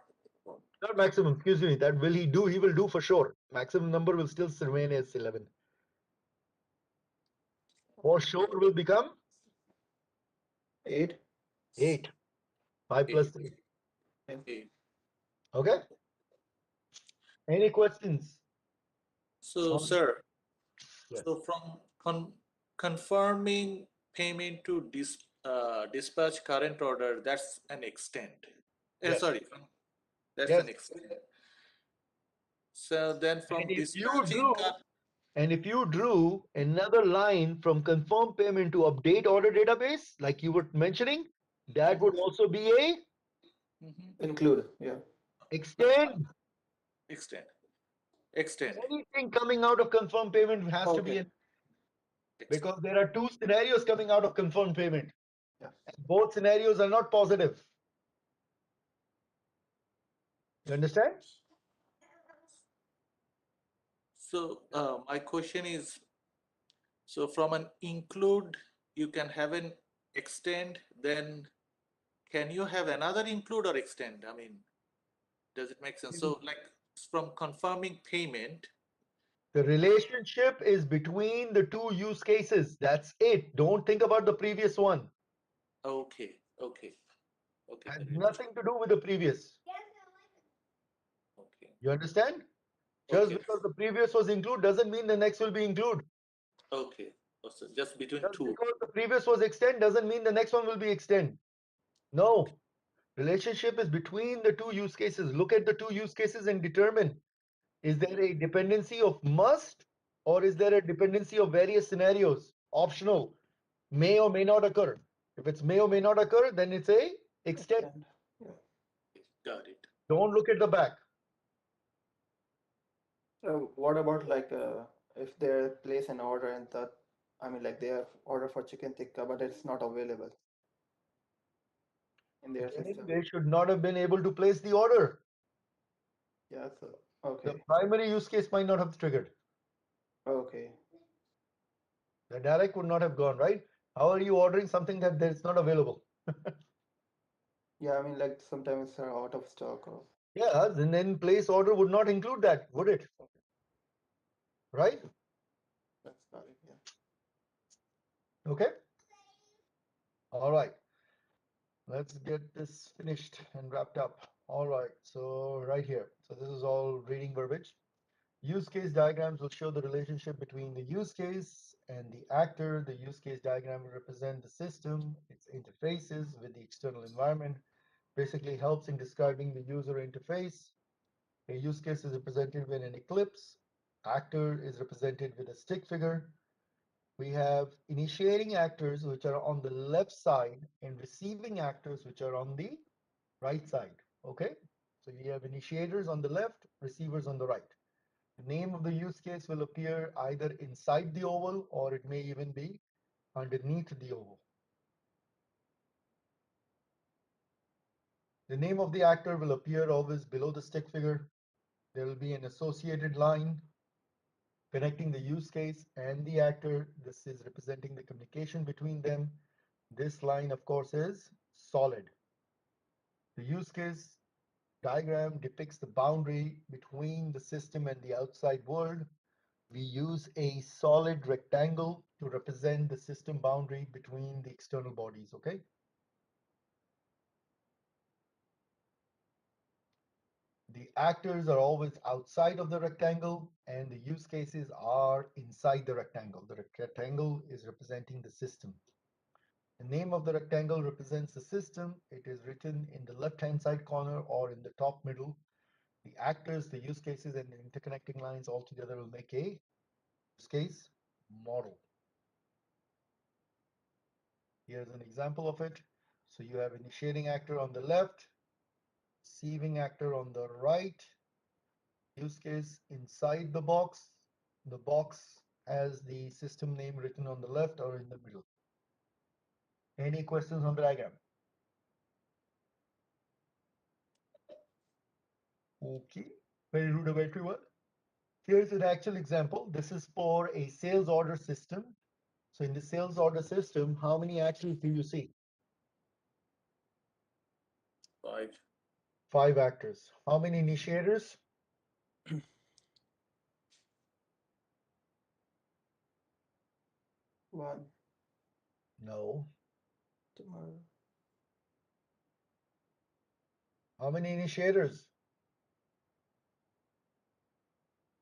Not maximum, excuse me. That will he do? He will do for sure. Maximum number will still remain as 11. For sure will become 8. 8. 5 plus 3. Eight. Okay. Any questions? So, sir, Yes. so from confirming payment to dispatch current order, that's an extend. Yes. Sorry, that's Yes. an extend. So then from And if you dispatching, drew another line from confirm payment to update order database, like you were mentioning, that would also be a Include. Yeah. extend. extend. Extend. Anything coming out of confirmed payment has to be Okay. because there are two scenarios coming out of confirmed payment. Yeah. Both scenarios are not positive. You understand? So my question is, so from an include, you can have an extend, then can you have another include or extend? I mean, does it make sense? So like from confirming payment. The relationship is between the two use cases. That's it. Don't think about the previous one. Okay. Has nothing to do with the previous. Okay. You understand? Just Okay. because the previous was include doesn't mean the next will be include. Okay. So just between Just two. because the previous was extend doesn't mean the next one will be extend. No. Relationship is between the two use cases. Look at the two use cases and determine, is there a dependency of must or is there a dependency of various scenarios? Optional. May or may not occur. If it's may or may not occur, then it's a extend. Extend. Yeah. Got it. Don't look at the back. So what about like if they place an order and that, I mean, like they have order for chicken tikka, but it's not available in their Then system. they should not have been able to place the order. Yeah. So The okay. primary use case might not have triggered. Okay. The direct would not have gone, right? How are you ordering something that is not available? Yeah. I mean, like sometimes they're out of stock or. Yeah, and then place order would not include that, would it? Right? That's got it. Yeah. Okay. All right. Let's get this finished and wrapped up. All right. So right here. So this is all reading verbiage. Use case diagrams will show the relationship between the use case and the actor. The use case diagram will represent the system, its interfaces with the external environment, basically helps in describing the user interface. A use case is represented with an ellipse. Actor is represented with a stick figure. We have initiating actors, which are on the left side, and receiving actors, which are on the right side. Okay? So you have initiators on the left, receivers on the right. The name of the use case will appear either inside the oval or it may even be underneath the oval. The name of the actor will appear always below the stick figure. There will be an associated line connecting the use case and the actor. This is representing the communication between them. This line, of course, is solid. The use case diagram depicts the boundary between the system and the outside world. We use a solid rectangle to represent the system boundary between the external bodies, okay? The actors are always outside of the rectangle and the use cases are inside the rectangle. The rectangle is representing the system. The name of the rectangle represents the system. It is written in the left-hand side corner or in the top middle. The actors, the use cases, and the interconnecting lines all together will make a use case model. Here's an example of it. So you have initiating actor on the left, receiving actor on the right, use case inside the box. The box has the system name written on the left or in the middle. Any questions on the diagram? Okay, very rudimentary one. Here's an actual example. This is for a sales order system. So in the sales order system, how many actors do you see? 5. 5 actors. How many initiators? One. No. Tomorrow. How many initiators?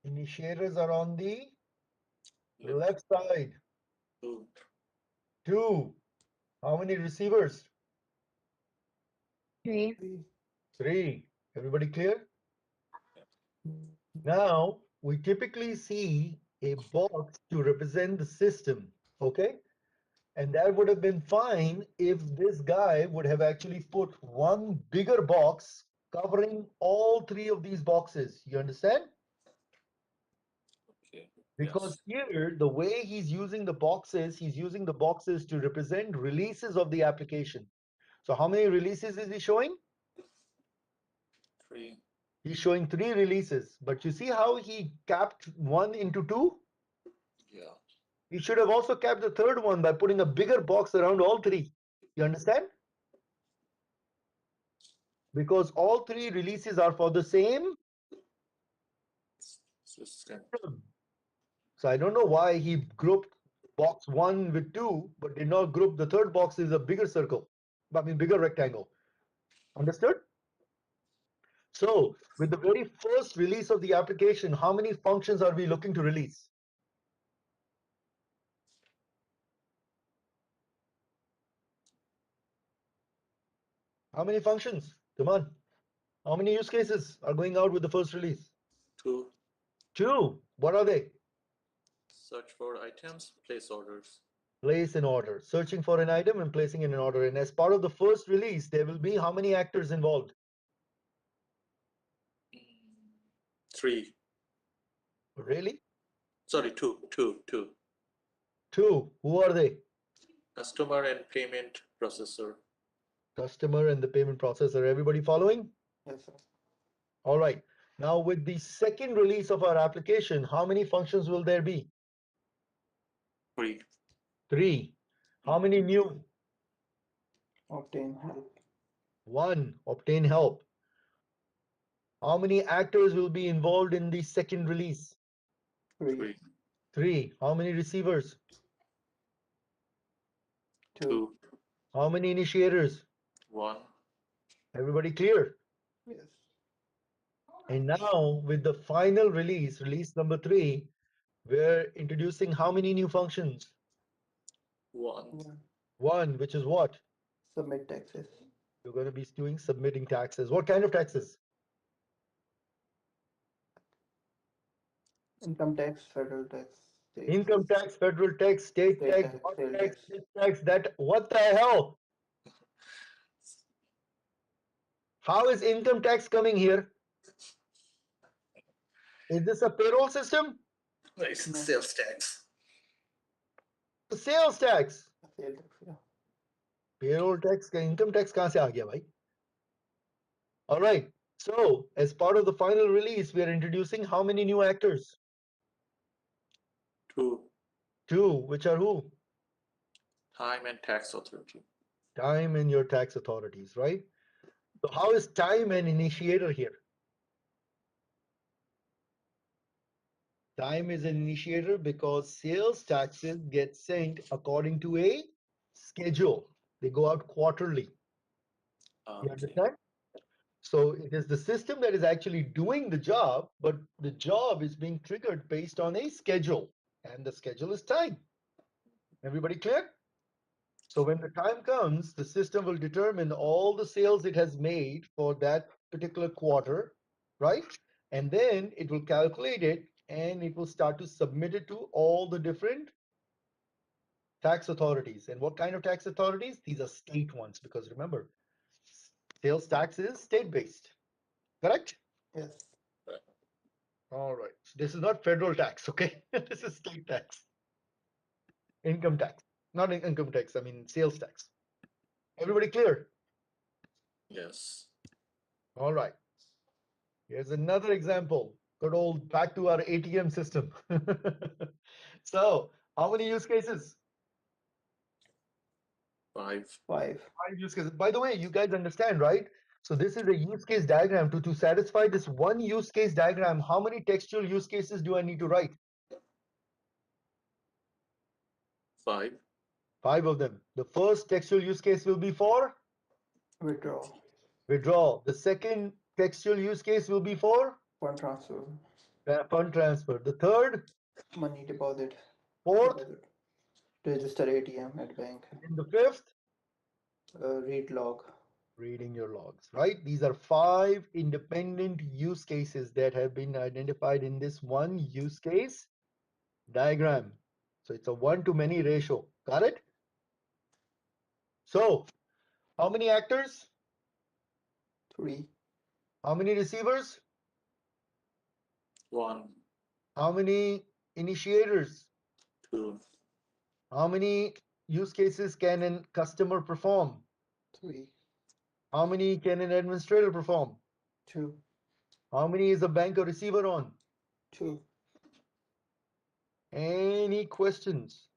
Initiators are on the left side. 2. 2. How many receivers? 3. 3. 3. Everybody clear? Now, we typically see a box to represent the system, okay? And that would have been fine if this guy would have actually put one bigger box covering all 3 of these boxes. You understand? Okay. Because Yes. here, the way he's using the boxes, he's using the boxes to represent releases of the application. So how many releases is he showing? 3. He's showing 3 releases. But you see how he capped 1 into 2? Yeah. He should have also capped the third one by putting a bigger box around all 3. You understand? Because all 3 releases are for the same System. So I don't know why he grouped box 1 with 2, but did not group the third box is a bigger circle. I mean, bigger rectangle. Understood? So with the very first release of the application, how many functions are we looking to release? How many functions? Come on. How many use cases are going out with the first release? 2. 2. What are they? Search for items, place orders. Place an order, searching for an item and placing in an order. And as part of the first release, there will be how many actors involved? 3. Really? Sorry, 2. 2. 2. 2. Who are they? Customer and payment processor. Customer and the payment processor. Everybody following? Yes, sir. All right. Now with the second release of our application, how many functions will there be? 3. 3. How many new? Obtain help. 1. Obtain help. How many actors will be involved in the second release? 3. 3. 3. How many receivers? 2. 2. How many initiators? 1. Everybody clear? Yes. And now with the final release, release number 3, we're introducing how many new functions? 1. 1. 1, which is what? Submit taxes. You're going to be doing submitting taxes. What kind of taxes? Income tax, federal tax, state Income tax, federal tax, state tax, tax, what sales tax, tax. this tax, that, what the hell? How is income tax coming here? Is this a payroll system? It's No. sales tax. The sales tax. Sales tax, yeah. Payroll tax का income tax कहाँ से आ गया भाई? All right. So as part of the final release, we are introducing how many new actors? 2. 2, which are who? Time and tax authority. Time and your tax authorities, right? So how is time an initiator here? Time is an initiator because sales taxes get sent according to a schedule. They go out quarterly. You Okay. understand? So it is the system that is actually doing the job, but the job is being triggered based on a schedule, and the schedule is time. Everybody clear? So when the time comes, the system will determine all the sales it has made for that particular quarter, right? And then it will calculate it and it will start to submit it to all the different tax authorities. And what kind of tax authorities? These are state ones, because remember, sales tax is state-based, correct? Yes. All right. So this is not federal tax, okay? This is state tax. Income tax. Not income tax, I mean sales tax. Everybody clear? Yes. All right. Here's another example. Good old back to our ATM system. So how many use cases? 5. 5. 5 use cases. By the way, you guys understand, right? So this is a use case diagram. To satisfy this one use case diagram, how many textual use cases do I need to write? 5. 5 of them. The first textual use case will be for Withdraw. withdrawal. The second textual use case will be for Fund transfer. fund transfer. The third, Money deposit. fourth, Deposit. Register ATM at bank. and the fifth, Read log. reading your logs, right? These are 5 independent use cases that have been identified in this one use case diagram. So it's a 1-to-many ratio. Got it? So how many actors? 3. How many receivers? 1. How many initiators? 2. How many use cases can a customer perform? 3. How many can an administrator perform? 2. How many is a bank a receiver on? 2. Any questions?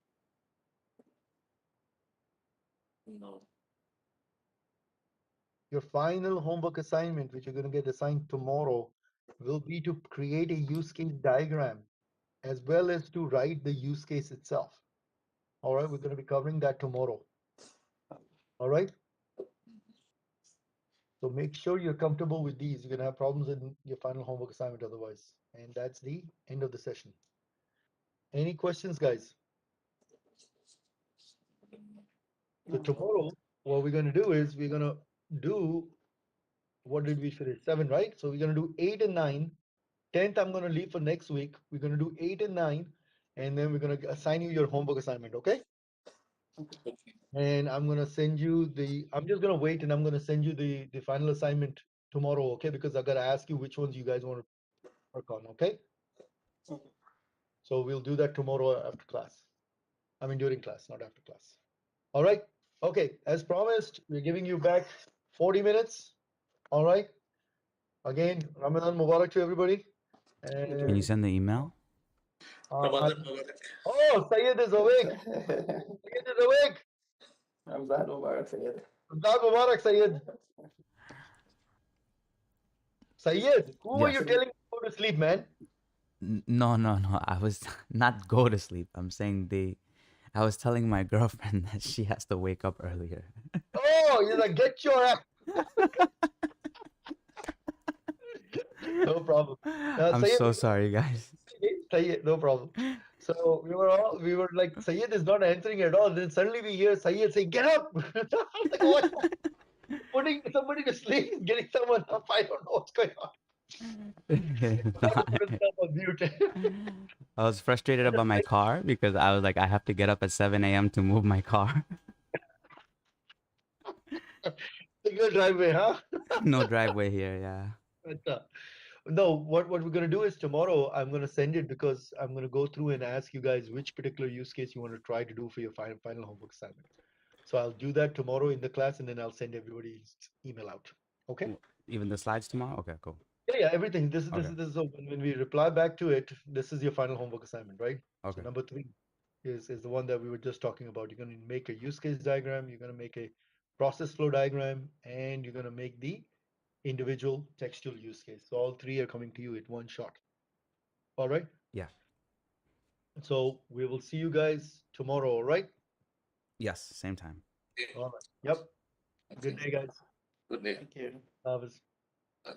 No. Your final homework assignment, which you're going to get assigned tomorrow, will be to create a use case diagram as well as to write the use case itself. All right, we're going to be covering that tomorrow. All right. So make sure you're comfortable with these. You're going to have problems in your final homework assignment otherwise. And that's the end of the session. Any questions, guys? So tomorrow, what we're going to do is we're going to do, what did we finish? 7, right? So we're going to do 8 and 9. 10th, I'm going to leave for next week. We're going to do 8 and 9. And then we're going to assign you your homework assignment, okay? Okay. And I'm going to send you I'm just going to wait and I'm going to send you the final assignment tomorrow, okay? Because I got to ask you which ones you guys want to work on, okay? Okay. So we'll do that tomorrow after class. I mean, during class, not after class. All right. Okay. As promised, we're giving you back 40 minutes. All right. Again, Ramadan Mubarak to everybody. Can you And send the email? Ramadan Mubarak. oh, Sayyid is awake. Sayyid is awake. Ramzan Mubarak, Sayyid. Ramadan Mubarak, Sayyid. Sayyid, who were Yes. you telling to go to sleep, man? No. I was not go to sleep. I'm saying I was telling my girlfriend that she has to wake up earlier. Oh, you're like, get your ass. No problem. I'm Sayyid, so sorry, guys. Sayyid, no problem. So we were like, Sayyid is not answering at all. Then suddenly we hear Sayyid saying, get up. I was like, what? Putting somebody to sleep, getting someone up. I don't know what's going on. I had to put himself on mute. I was frustrated about my car because I was like, I have to get up at 7 a.m. to move my car. Single driveway, huh? No driveway here, yeah. Achha. No, what we're gonna do is tomorrow I'm gonna send it because I'm gonna go through and ask you guys which particular use case you want to try to do for your final homework assignment. So I'll do that tomorrow in the class, and then I'll send everybody's email out. Okay? Even the slides tomorrow? Okay, cool. Yeah, everything. This is Okay. so when we reply back to it, this is your final homework assignment, right? So Okay. number 3 is the one that we were just talking about. You're gonna make a use case diagram, you're gonna make a process flow diagram, and you're gonna make the individual textual use case. So all 3 are coming to you at one shot. All right. Yeah. So we will see you guys tomorrow. All right. Yes. Same time. All right. Yep. Good Okay. day, guys. Good day. Thank you. Bye.